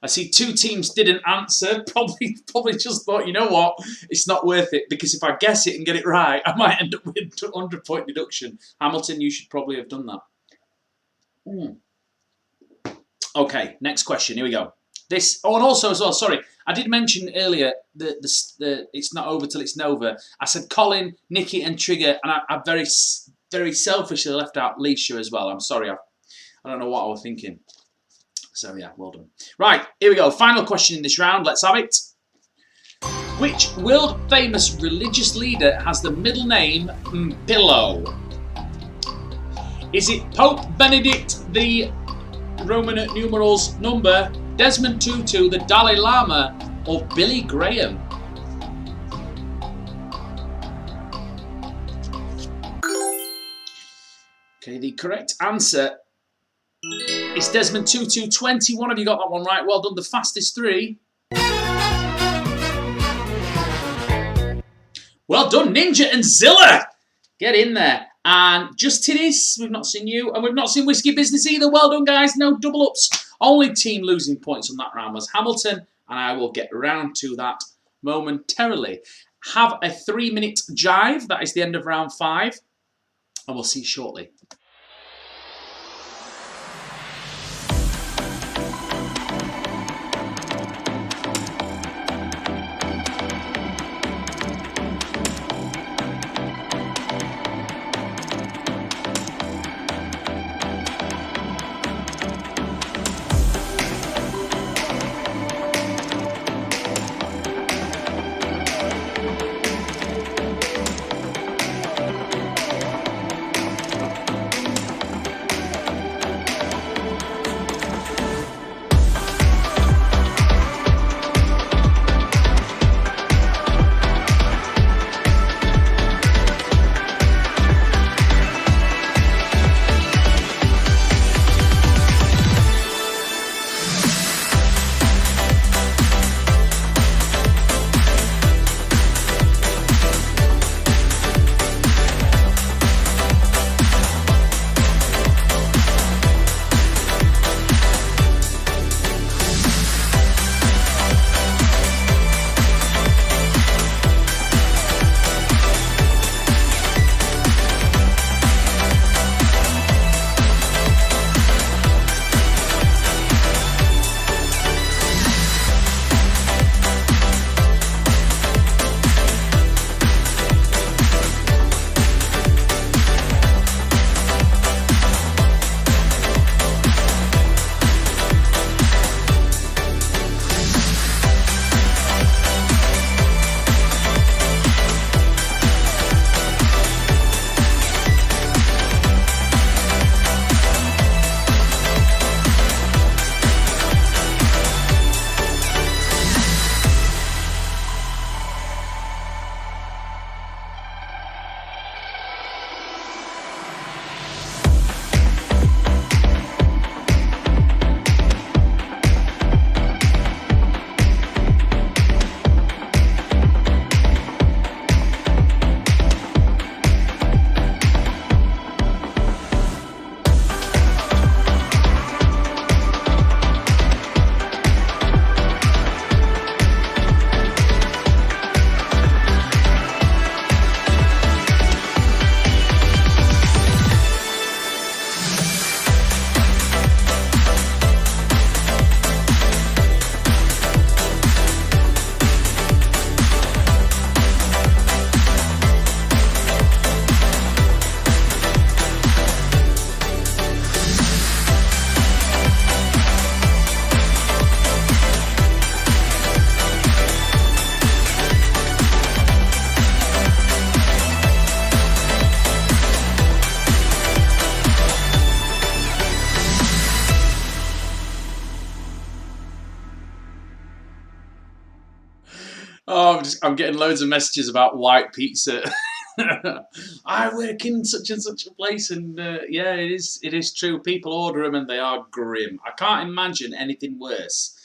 I see 2 teams didn't answer. Probably just thought, you know what? It's not worth it because if I guess it and get it right, I might end up with a 100-point deduction. Hamilton, you should probably have done that. Okay, next question. Here we go. This. Oh, and also as well. Sorry, I did mention earlier the it's not over till it's Nova. I said Colin, Nikki, and Trigger, and I very selfishly left out Leisha as well. I'm sorry. I don't know what I was thinking. So yeah, well done. Right, here we go. Final question in this round. Let's have it. Which world famous religious leader has the middle name Mpilo? Is it Pope Benedict the Roman numerals number, Desmond Tutu, the Dalai Lama, or Billy Graham? Okay, the correct answer is Desmond Tutu. 21 of you got that one right. Well done. The fastest 3. Well done, Ninja and Zilla. Get in there. And just Tiddies, we've not seen you. And we've not seen Whiskey Business either. Well done, guys. No double ups. Only team losing points on that round was Hamilton. And I will get round to that momentarily. Have a 3-minute jive. That is the end of round 5. And we'll see you shortly. I'm getting loads of messages about white pizza. I work in such and such a place, and yeah, it is true. People order them, and they are grim. I can't imagine anything worse.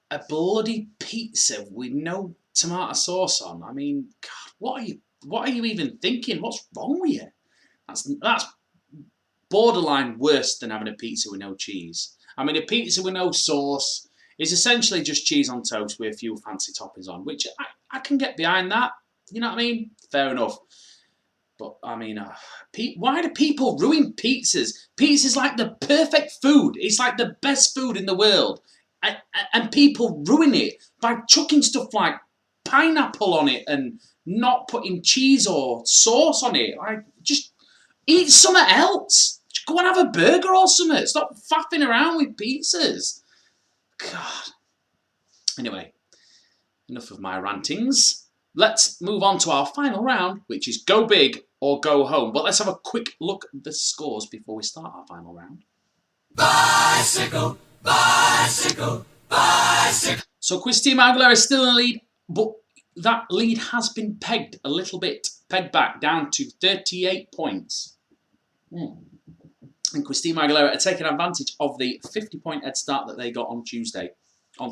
A bloody pizza with no tomato sauce on. I mean, God, what are you even thinking? What's wrong with you? That's borderline worse than having a pizza with no cheese. I mean, a pizza with no sauce is essentially just cheese on toast with a few fancy toppings on, which I can get behind that. You know what I mean? Fair enough. But, I mean, why do people ruin pizzas? Pizza's like the perfect food. It's like the best food in the world. And people ruin it by chucking stuff like pineapple on it and not putting cheese or sauce on it. Just eat something else. Just go and have a burger or something. Stop faffing around with pizzas. God. Anyway, enough of my rantings. Let's move on to our final round, which is go big or go home. But let's have a quick look at the scores before we start our final round. Bicycle, bicycle, bicycle. So Christina Aguilera is still in the lead, but that lead has been pegged a little bit, pegged back down to 38 points. And Christina Aguilera are taking advantage of the 50-point head start that they got on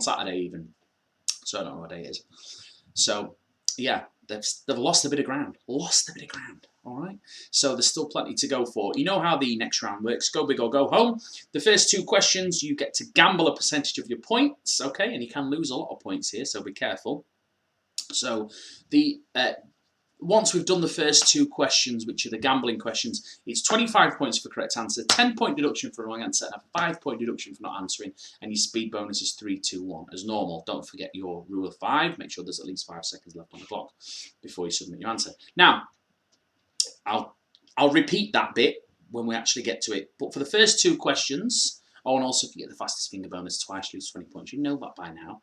Saturday even. So I don't know what day it is. So, yeah, they've lost a bit of ground. All right? So there's still plenty to go for. You know how the next round works. Go big or go home. The first two questions, you get to gamble a percentage of your points, okay? And you can lose a lot of points here, so be careful. So once we've done the first two questions, which are the gambling questions, it's 25 points for correct answer, 10-point deduction for wrong answer, and a 5-point deduction for not answering, and your speed bonus is 3, 2, 1. As normal, don't forget your rule of 5. Make sure there's at least 5 seconds left on the clock before you submit your answer. Now, I'll repeat that bit when we actually get to it. But for the first two questions, and also if you get the fastest finger bonus twice, you lose 20 points. You know that by now.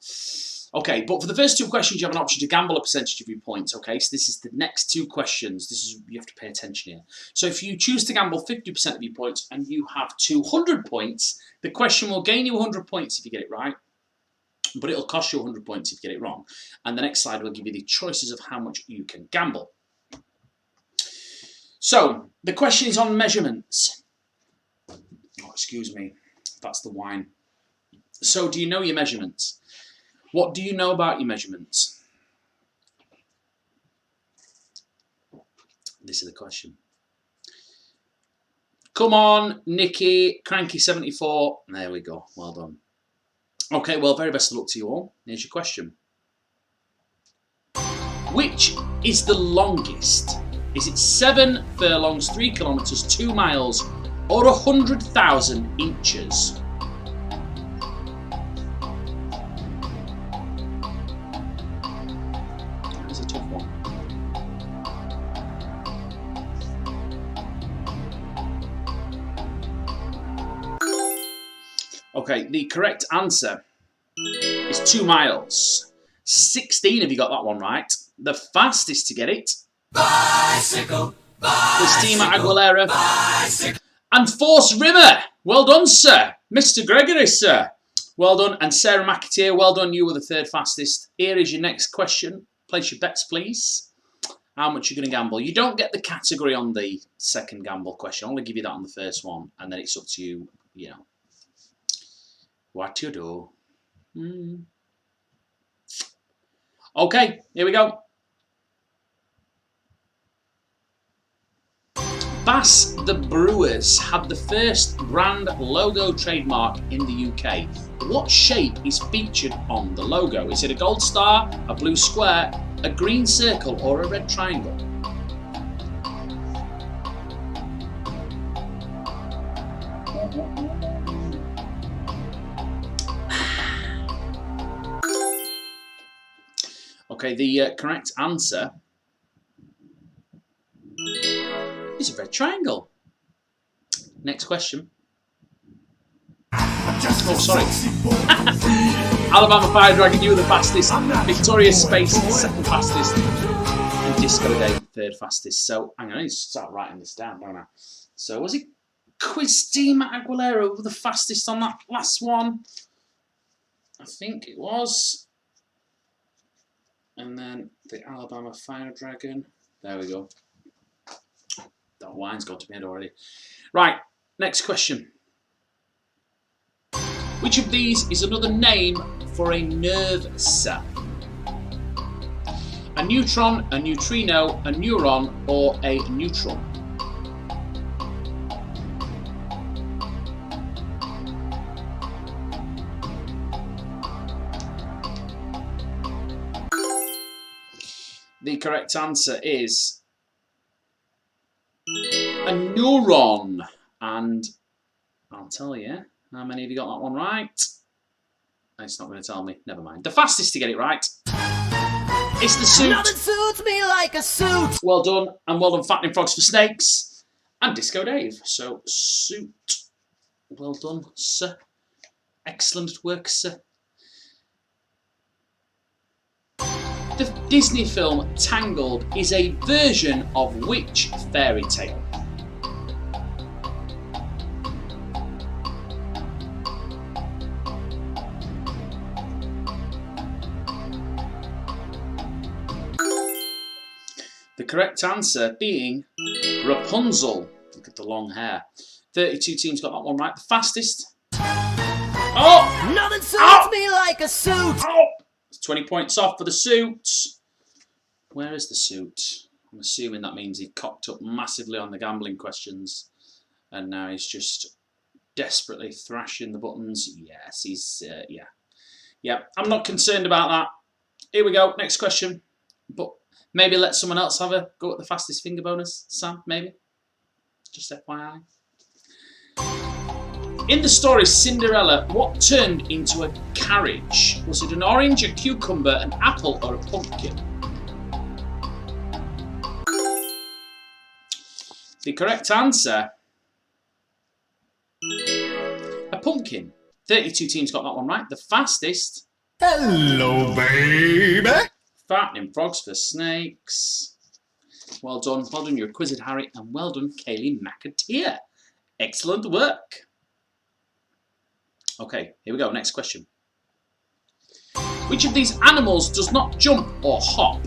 Okay, but for the first two questions, you have an option to gamble a percentage of your points, okay? So this is the next two questions. You have to pay attention here. So if you choose to gamble 50% of your points and you have 200 points, the question will gain you 100 points if you get it right, but it'll cost you 100 points if you get it wrong. And the next slide will give you the choices of how much you can gamble. So, the question is on measurements. Oh, excuse me, that's the wine. So, do you know your measurements? What do you know about your measurements? This is the question. Come on, Nikki, Cranky74. There we go, well done. Okay, well, very best of luck to you all. Here's your question. Which is the longest? Is it 7 furlongs, 3 kilometres, 2 miles, or 100,000 inches? That's a tough one. Okay, the correct answer is 2 miles. 16 if you got that one right. The fastest to get it, Bicycle, bicycle, Christina Aguilera, bicycle. and Force Rimmer. Well done, sir. Mr. Gregory, sir. Well done. And Sarah McAteer, well done. You were the third fastest. Here is your next question. Place your bets, please. How much you're going to gamble. You don't get the category on the second gamble question. I'll only give you that on the first one. And then it's up to you, you know, what you do. Okay, here we go. Bass the Brewers had the first brand logo trademark in the UK. What shape is featured on the logo? Is it a gold star, a blue square, a green circle, or a red triangle? Okay, the correct answer is a red triangle. Next question. Oh, sorry. Alabama Fire Dragon, you were the fastest. Victoria Space, second fastest. And Disco Day, third fastest. So, hang on, I need to start writing this down, don't I? So, was it Christina Aguilera who was the fastest on that last one? I think it was. And then the Alabama Fire Dragon. There we go. That wine's got to be head already. Right, next question. Which of these is another name for a nerve cell? A neutron, a neutrino, a neuron, or a neutron? The correct answer is a neuron. And I'll tell you, how many of you got that one right? It's not going to tell me. Never mind. The fastest to get it right is the suit. Nothing suits me like a suit. Well done. And well done, Fattening Frogs for Snakes. And Disco Dave. So, suit. Well done, sir. Excellent work, sir. The Disney film Tangled is a version of which fairy tale? The correct answer being Rapunzel. Look at the long hair. 32 teams got that one right. The fastest. Oh! Nothing suits me like a suit. Oh! 20 points off for the suit. Where is the suit? I'm assuming that means he cocked up massively on the gambling questions. And now he's just desperately thrashing the buttons. Yes, he's, yeah. Yeah, I'm not concerned about that. Here we go, next question. But maybe let someone else have a go at the fastest finger bonus. Sam, maybe? Just FYI. In the story Cinderella, what turned into a carriage? Was it an orange, a cucumber, an apple, or a pumpkin? The correct answer, a pumpkin. 32 teams got that one right. The fastest, Hello, baby. Fattening Frogs for Snakes. Well done. Well done, you're Quizzed Harry, and well done, Kaylee McAteer. Excellent work. Okay, here we go. Next question. Which of these animals does not jump or hop?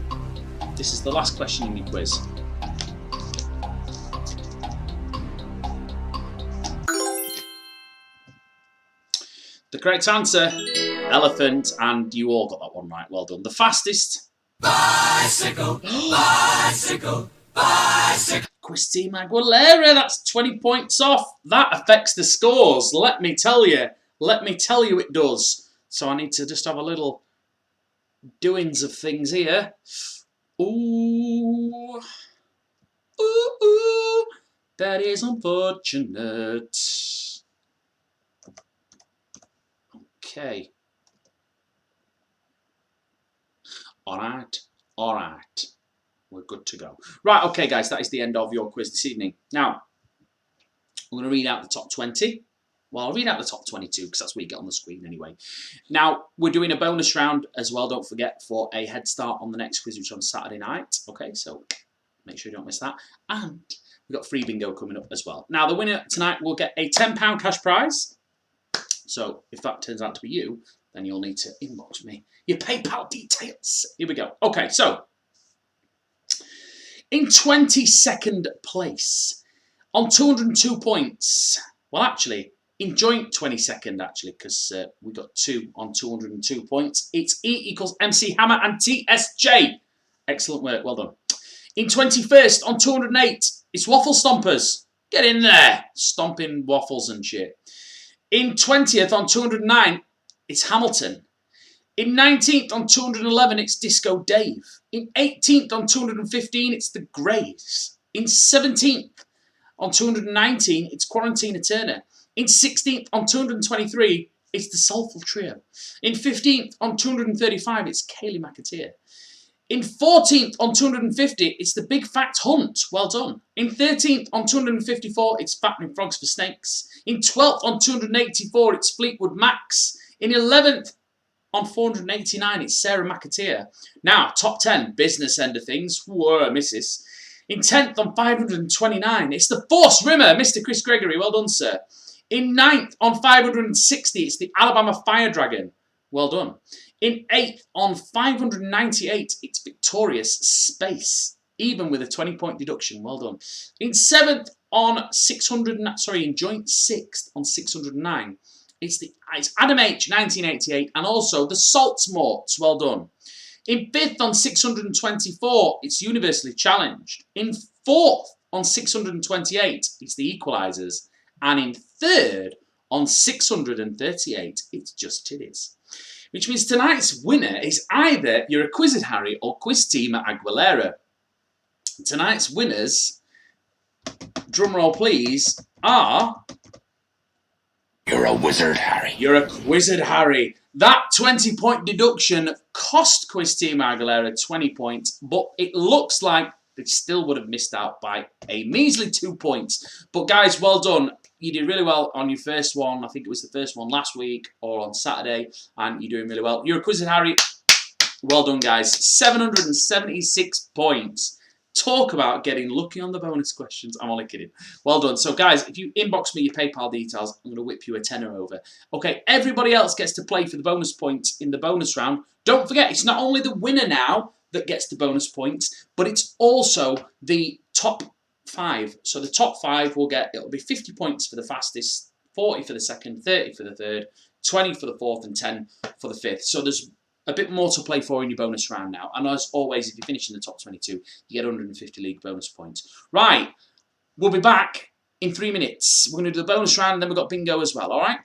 This is the last question in your quiz. The correct answer, elephant, and you all got that one right. Well done. The fastest. Bicycle, bicycle, bicycle. Quiz Team Aguilera, that's 20 points off. That affects the scores, let me tell you. Let me tell you it does. So I need to just have a little doings of things here. Ooh. Ooh, ooh. That is unfortunate. Okay. Alright. Alright. We're good to go. Right, okay guys, that is the end of your quiz this evening. Now, I'm going to read out the top 20. Well, I'll read out the top 22 because that's what you get on the screen anyway. Now, we're doing a bonus round as well, don't forget, for a head start on the next quiz, which is on Saturday night. Okay, so make sure you don't miss that. And we've got free bingo coming up as well. Now, the winner tonight will get a £10 cash prize. So, if that turns out to be you, then you'll need to inbox me your PayPal details. Here we go. Okay, so, in 22nd place, on 202 points, well, actually, in joint 22nd, actually, because we got 2 on 202 points. It's E equals MC Hammer and TSJ. Excellent work, well done. In 21st, on 208, it's Waffle Stompers. Get in there, stomping waffles and shit. In 20th, on 209, it's Hamilton. In 19th, on 211, it's Disco Dave. In 18th, on 215, it's The Greys. In 17th, on 219, it's Quarantina Turner. In 16th, on 223, it's the Soulful Trio. In 15th, on 235, it's Kaylee McAteer. In 14th, on 250, it's the Big Fact Hunt. Well done. In 13th, on 254, it's Fattening Frogs for Snakes. In 12th, on 284, it's Fleetwood Max. In 11th, on 489, it's Sarah McAteer. Now, top 10, business end of things. Whoa, misses. In 10th, on 529, it's the Force Rimmer, Mr. Chris Gregory. Well done, sir. In 9th, on 560, it's the Alabama Fire Dragon. Well done. In 8th on 598, it's Victorious Space, even with a 20-point deduction. Well done. In 7th on 600, in joint 6th on 609, it's Adam H 1988, and also the Saltmorts. Well done. In 5th on 624, it's Universally Challenged. In 4th on 628, it's the Equalisers. And in 3rd on 638, it's Just Titties. Which means tonight's winner is either your Acquisite Harry or Quiz Team Aguilera. Tonight's winners, drumroll please, are... You're a wizard, Harry. You're a Quizard Harry. That 20-point deduction cost Quiz Team Aguilera 20 points, but it looks like they still would have missed out by a measly 2 points. But guys, well done. You did really well on your first one. I think it was the first one last week or on Saturday, and you're doing really well. You're a Quizard Harry. Well done, guys. 776 points. Talk about getting lucky on the bonus questions. I'm only kidding. Well done. So, guys, if you inbox me your PayPal details, I'm going to whip you a tenner over. Okay, everybody else gets to play for the bonus points in the bonus round. Don't forget, it's not only the winner now that gets the bonus points, but it's also the top 5. So the top 5 will get, it'll be 50 points for the fastest, 40 for the second, 30 for the third, 20 for the fourth, and 10 for the fifth. So there's a bit more to play for in your bonus round now. And as always, if you finish in the top 22, you get 150 league bonus points. Right, we'll be back in 3 minutes. We're going to do the bonus round, and then we've got bingo as well, all right?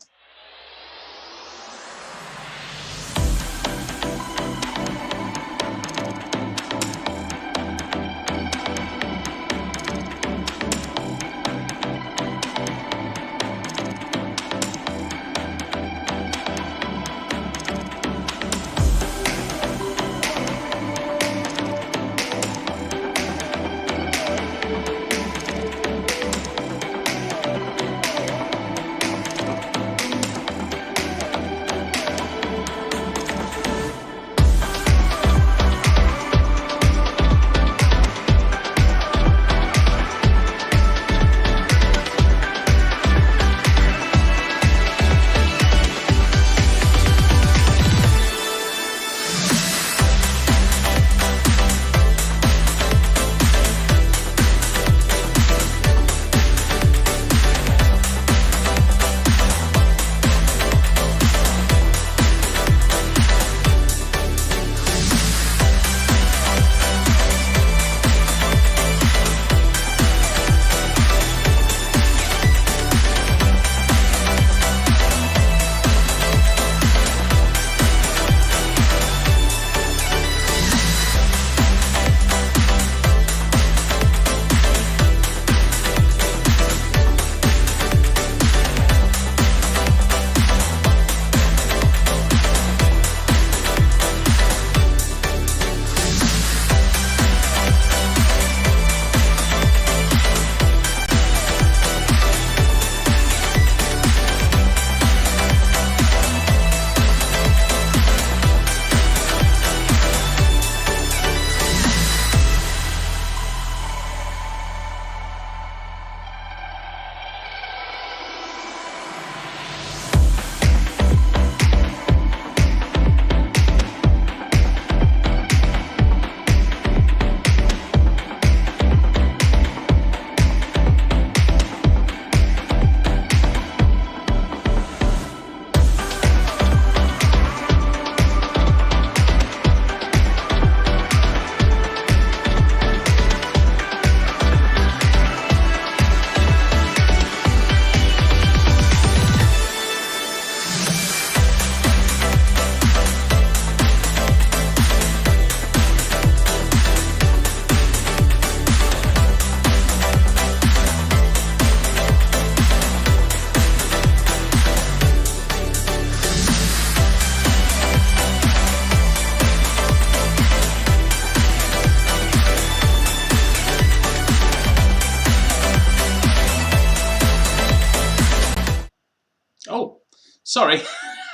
Sorry,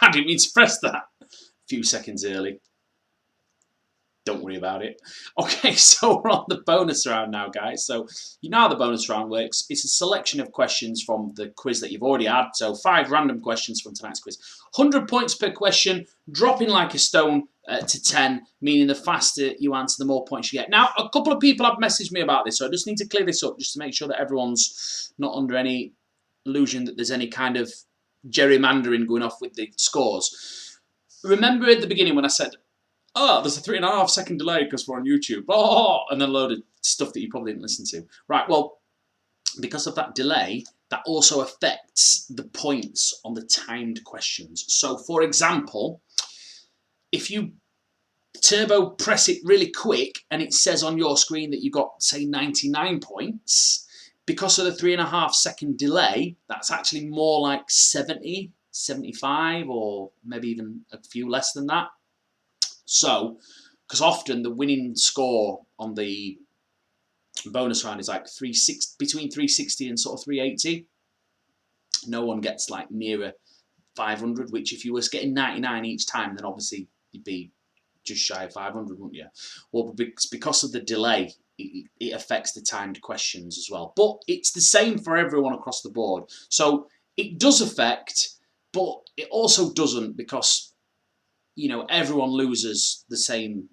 I didn't mean to press that. A few seconds early. Don't worry about it. Okay, so we're on the bonus round now, guys. So you know how the bonus round works. It's a selection of questions from the quiz that you've already had. So 5 random questions from tonight's quiz. 100 points per question, dropping like a stone to 10, meaning the faster you answer, the more points you get. Now, a couple of people have messaged me about this, so I just need to clear this up just to make sure that everyone's not under any illusion that there's any kind of gerrymandering going off with the scores. Remember at the beginning when I said, oh, there's a 3.5 second delay because we're on YouTube. Oh, and then a load of stuff that you probably didn't listen to. Right, well, because of that delay, that also affects the points on the timed questions. So, for example, if you turbo press it really quick and it says on your screen that you got, say, 99 points, because of the 3.5 second delay, that's actually more like 70, 75, or maybe even a few less than that. So, because often the winning score on the bonus round is like between 360 and sort of 380. No one gets like nearer 500, which if you were getting 99 each time, then obviously you'd be just shy of 500, wouldn't you? Well, because of the delay, it affects the timed questions as well. But it's the same for everyone across the board. So it does affect, but it also doesn't, because you know, everyone loses the same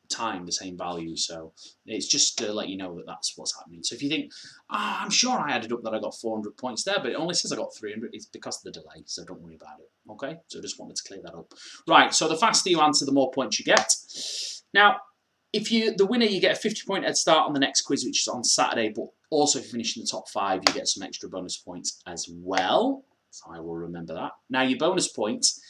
time, the same value. So it's just to let you know that that's what's happening. So if you think, I'm sure I added up that I got 400 points there, but it only says I got 300, it's because of the delay. So don't worry about it. Okay? So I just wanted to clear that up. Right, so the faster you answer, the more points you get. Now, if you the winner, you get a 50-point head start on the next quiz, which is on Saturday, but also if you finish in the top 5, you get some extra bonus points as well. So I will remember that. Now, your bonus points,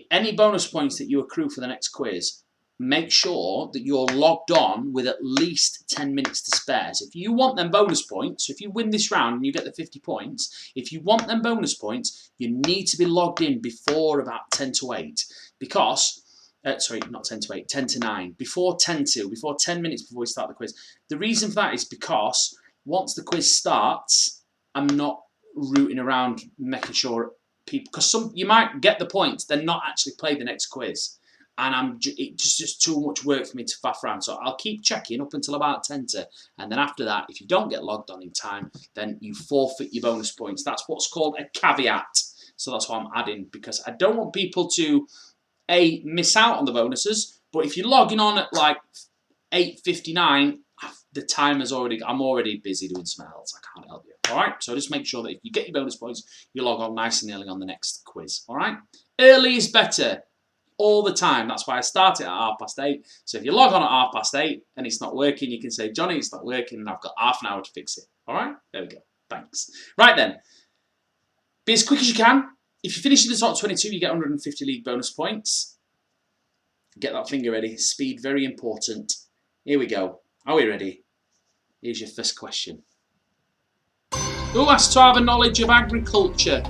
any bonus points that you accrue for the next quiz, make sure that you're logged on with at least 10 minutes to spare. So if you want them bonus points, so if you win this round and you get the 50 points, if you want them bonus points, you need to be logged in before about 10 to 8. Because, sorry, not 10 to 8, 10 to 9. Before 10 minutes before we start the quiz. The reason for that is because once the quiz starts, I'm not rooting around making sure people, because you might get the points, then not actually play the next quiz, and it's just too much work for me to faff around. So I'll keep checking up until about 10 to, and then after that, if you don't get logged on in time, then you forfeit your bonus points. That's what's called a caveat. So that's what I'm adding, because I don't want people to miss out on the bonuses. But if you're logging on at like 8:59, the timer's I'm already busy doing something else. I can't help you. All right, so just make sure that if you get your bonus points, you log on nice and early on the next quiz. All right, early is better all the time. That's why I start it at 8:30. So if you log on at 8:30 and it's not working, you can say, Johnny, it's not working, and I've got half an hour to fix it. All right, there we go. Thanks. Right then, be as quick as you can. If you finish in the top 22, you get 150 league bonus points. Get that finger ready. Speed, very important. Here we go. Are we ready? Here's your first question. Who has to have a knowledge of agriculture?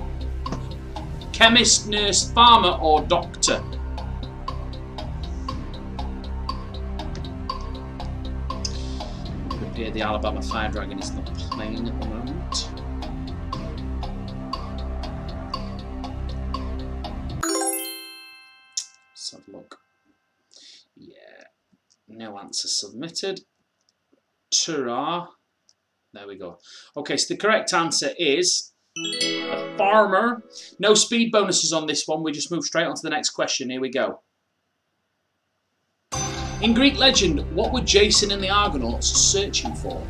Chemist, nurse, farmer, or doctor? It would appear the Alabama Fire Dragon is not playing at the moment. Let's have a look. Yeah, no answer submitted. Ta-ra. There we go. Okay, so the correct answer is a farmer. No speed bonuses on this one. We just move straight on to the next question. Here we go. In Greek legend, what were Jason and the Argonauts searching for?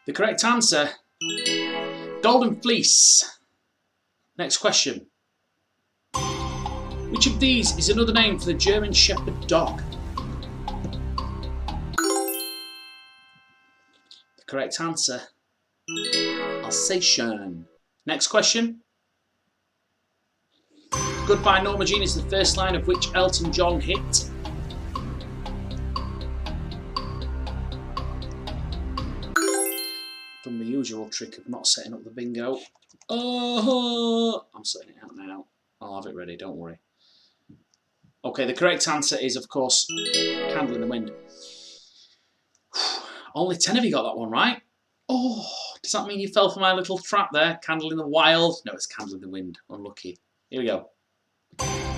The correct answer, Golden Fleece. Next question. Which of these is another name for the German Shepherd dog? The correct answer, Alsatian. Next question. Goodbye Norma Jean is the first line of which Elton John hit? Done the usual trick of not setting up the bingo. Oh, I'm setting it out now. I'll have it ready, don't worry. Okay, the correct answer is, of course, Candle in the Wind. Only 10 of you got that one right. Oh, does that mean you fell for my little trap there? Candle in the Wild? No, it's Candle in the Wind. Unlucky. Here we go.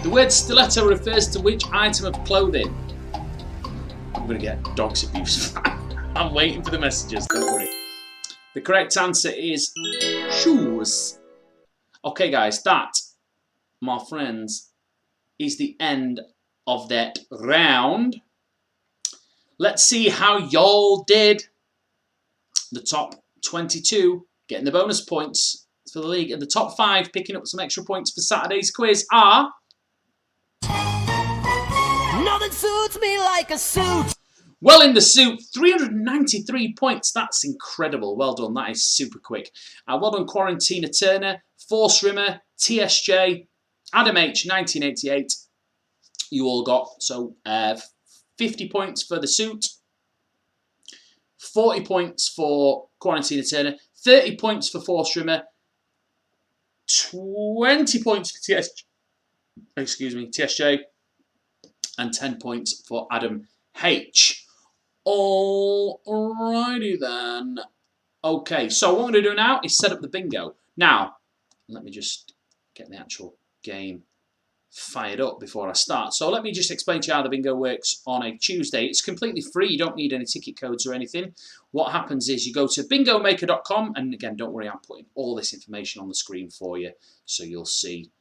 The word stiletto refers to which item of clothing? I'm going to get dog's abuse. I'm waiting for the messages, don't worry. The correct answer is shoes. Okay, guys, that, my friends, is the end of that round. Let's see how y'all did. The top 22 getting the bonus points for the league, and the top 5 picking up some extra points for Saturday's quiz are... Nothing suits me like a suit. Well in the suit, 393 points. That's incredible. Well done. That is super quick. Well done, Quarantina Turner, Force Rimmer, TSJ, Adam H, 1988. You all got 50 points for the suit, 40 points for Quarantina Turner, 30 points for Force Rimmer, 20 points for TSJ, and 10 points for Adam H. Alrighty then. Okay, so what I'm going to do now is set up the bingo. Now, let me just get the actual game fired up before I start. So let me just explain to you how the bingo works on a Tuesday. It's completely free. You don't need any ticket codes or anything. What happens is you go to bingomaker.com, and again, don't worry, I'm putting all this information on the screen for you, so you'll see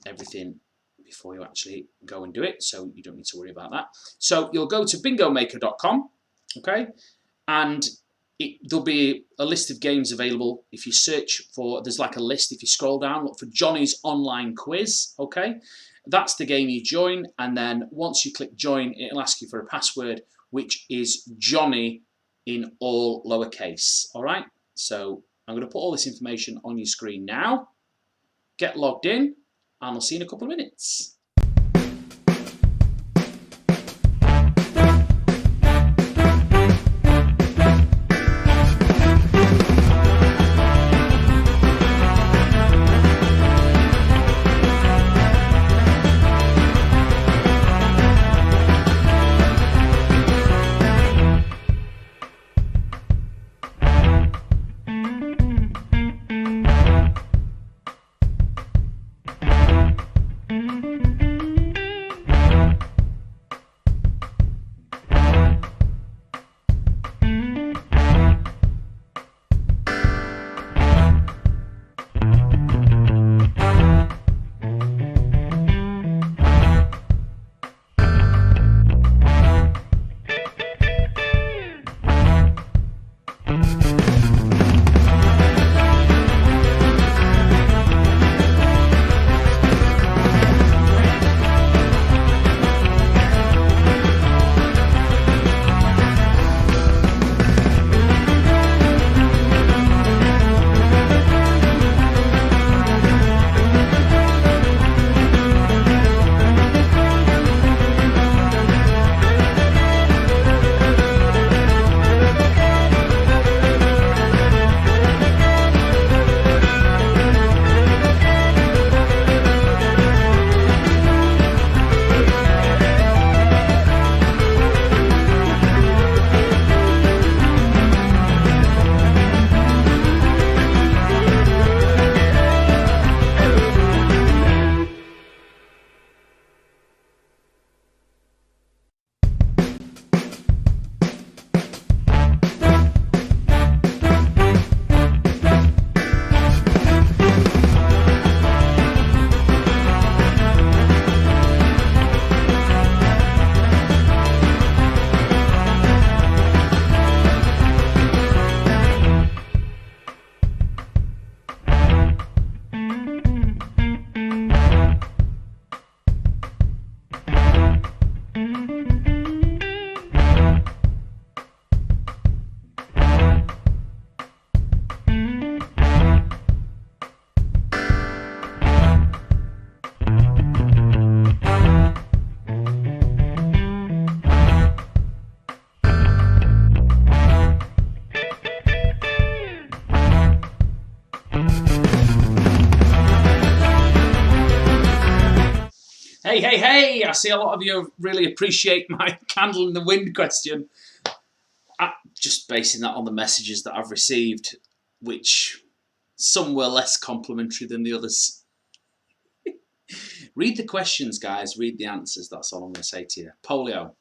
everything before you actually go and do it, so you don't need to worry about that. So you'll go to bingomaker.com, okay, and there'll be a list of games available. If you search for, there's like a list, if you scroll down, look for Johnny's Online Quiz, okay? That's the game you join, and then once you click join, it'll ask you for a password, which is Johnny in all lowercase, all right? So I'm going to put all this information on your screen now. Get logged in, and I'll see you in a couple of minutes. Hey, hey, hey! I see a lot of you really appreciate my candle in the wind question. I'm just basing that on the messages that I've received, which some were less complimentary than the others. Read the questions, guys. Read the answers. That's all I'm going to say to you. Polio.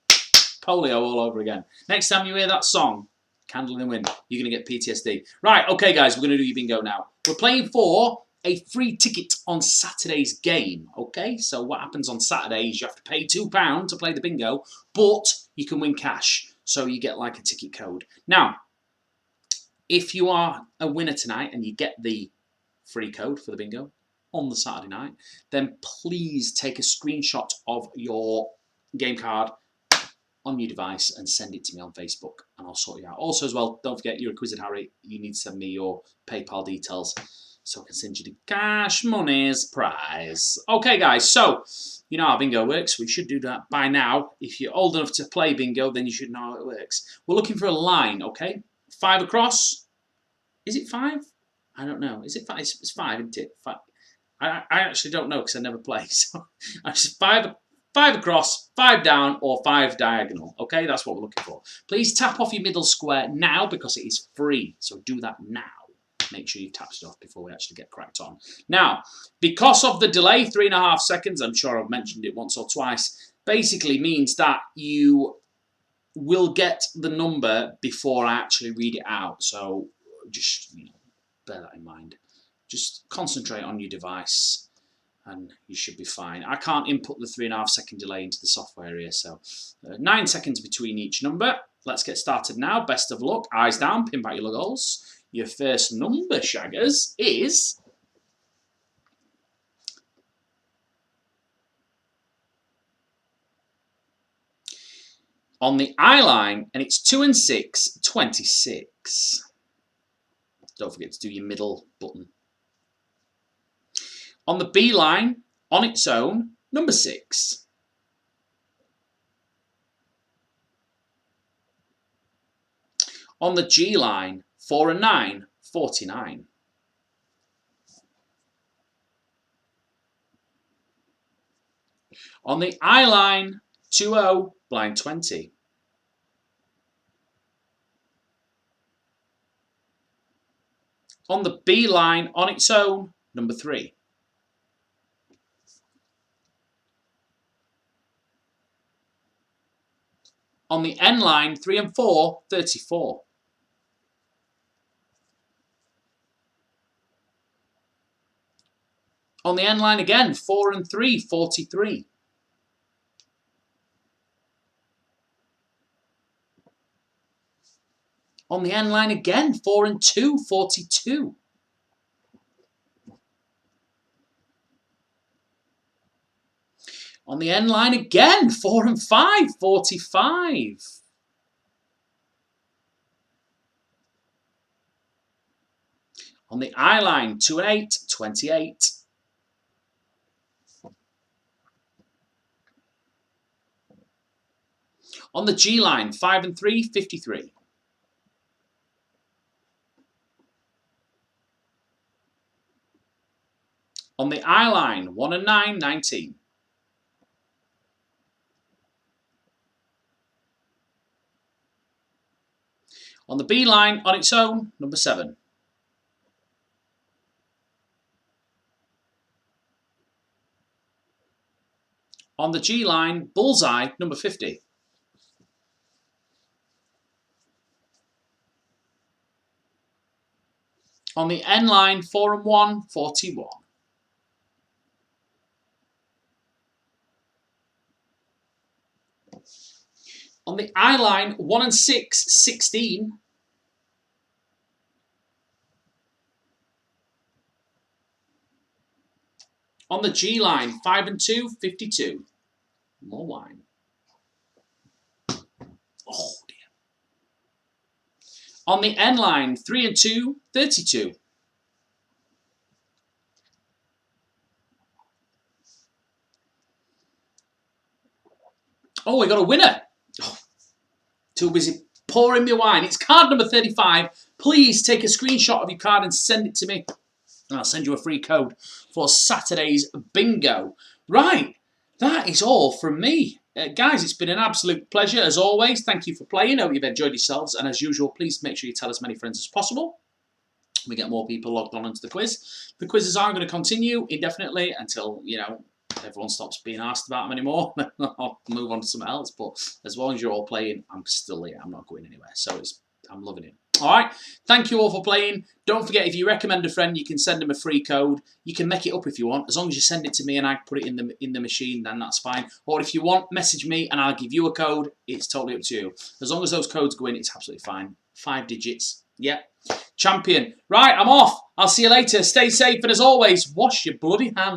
Polio all over again. Next time you hear that song, Candle in the Wind, you're going to get PTSD. Right, okay, guys, we're going to do your bingo now. We're playing for a free ticket on Saturday's game, okay? So what happens on Saturday is you have to pay £2 to play the bingo, but you can win cash. So you get like a ticket code. Now, if you are a winner tonight and you get the free code for the bingo on the Saturday night, then please take a screenshot of your game card on your device and send it to me on Facebook and I'll sort you out. Also as well, don't forget, you're a Wizard Harry, you need to send me your PayPal details so I can send you the cash money's prize. Okay guys, so you know how bingo works. We should do that by now. If you're old enough to play bingo, then you should know how it works. We're looking for a line, okay? 5 across. Is it 5? I don't know. Is it 5? It's 5, isn't it? 5. I actually don't know because I never play. So I just 5 across, 5 down, or 5 diagonal. Okay, that's what we're looking for. Please tap off your middle square now because it is free. So do that now. Make sure you've tapped it off before we actually get cracked on. Now, because of the delay, 3.5 seconds, I'm sure I've mentioned it once or twice, basically means that you will get the number before I actually read it out. So just bear that in mind. Just concentrate on your device and you should be fine. I can't input the 3.5 second delay into the software here, so 9 seconds between each number. Let's get started now. Best of luck. Eyes down, pin back your goals. Your first number, shaggers, is on the I line, and it's 2 and 6, 26. Don't forget to do your middle button. On the B line, on its own, number 6. On the G line, 4 and 9, 49. On the I line, 2-0, blind 20. On the B line, on its own, number 3. On the N line, 3 and 4, 34. On the N line again, 4 and 3, 43. On the N line again, 4 and 2, 42. On the N line again, 4 and 5, 45. On the I line, 2 and 8, 28. On the G line, 5 and 3, 53. On the I line, 1 and 9, 19. On the B line, on its own, number 7. On the G line, bullseye, number 50. On the N line, 4 and 1, 41. On the I line, 1 and 6, 16. On the G line, 5 and 2, 52. More wine. Oh dear. On the N line, 3 and 2, 32. Oh, we got a winner. Oh, too busy pouring me wine. It's card number 35. Please take a screenshot of your card and send it to me. And I'll send you a free code for Saturday's bingo. Right. that is all from me. Guys, it's been an absolute pleasure as always. Thank you for playing. I hope you've enjoyed yourselves. And as usual, please make sure you tell as many friends as possible. We get more people logged on into the quiz. The quizzes are going to continue indefinitely until, you know, everyone stops being asked about them anymore. I'll move on to something else. But as long as you're all playing, I'm still here. I'm not going anywhere. So I'm loving it. All right. Thank you all for playing. Don't forget, if you recommend a friend, you can send them a free code. You can make it up if you want. As long as you send it to me and I put it in the machine, then that's fine. Or if you want, message me and I'll give you a code. It's totally up to you. As long as those codes go in, it's absolutely fine. 5 digits. Yep. Champion. Right, I'm off. I'll see you later. Stay safe. And as always, wash your bloody hands.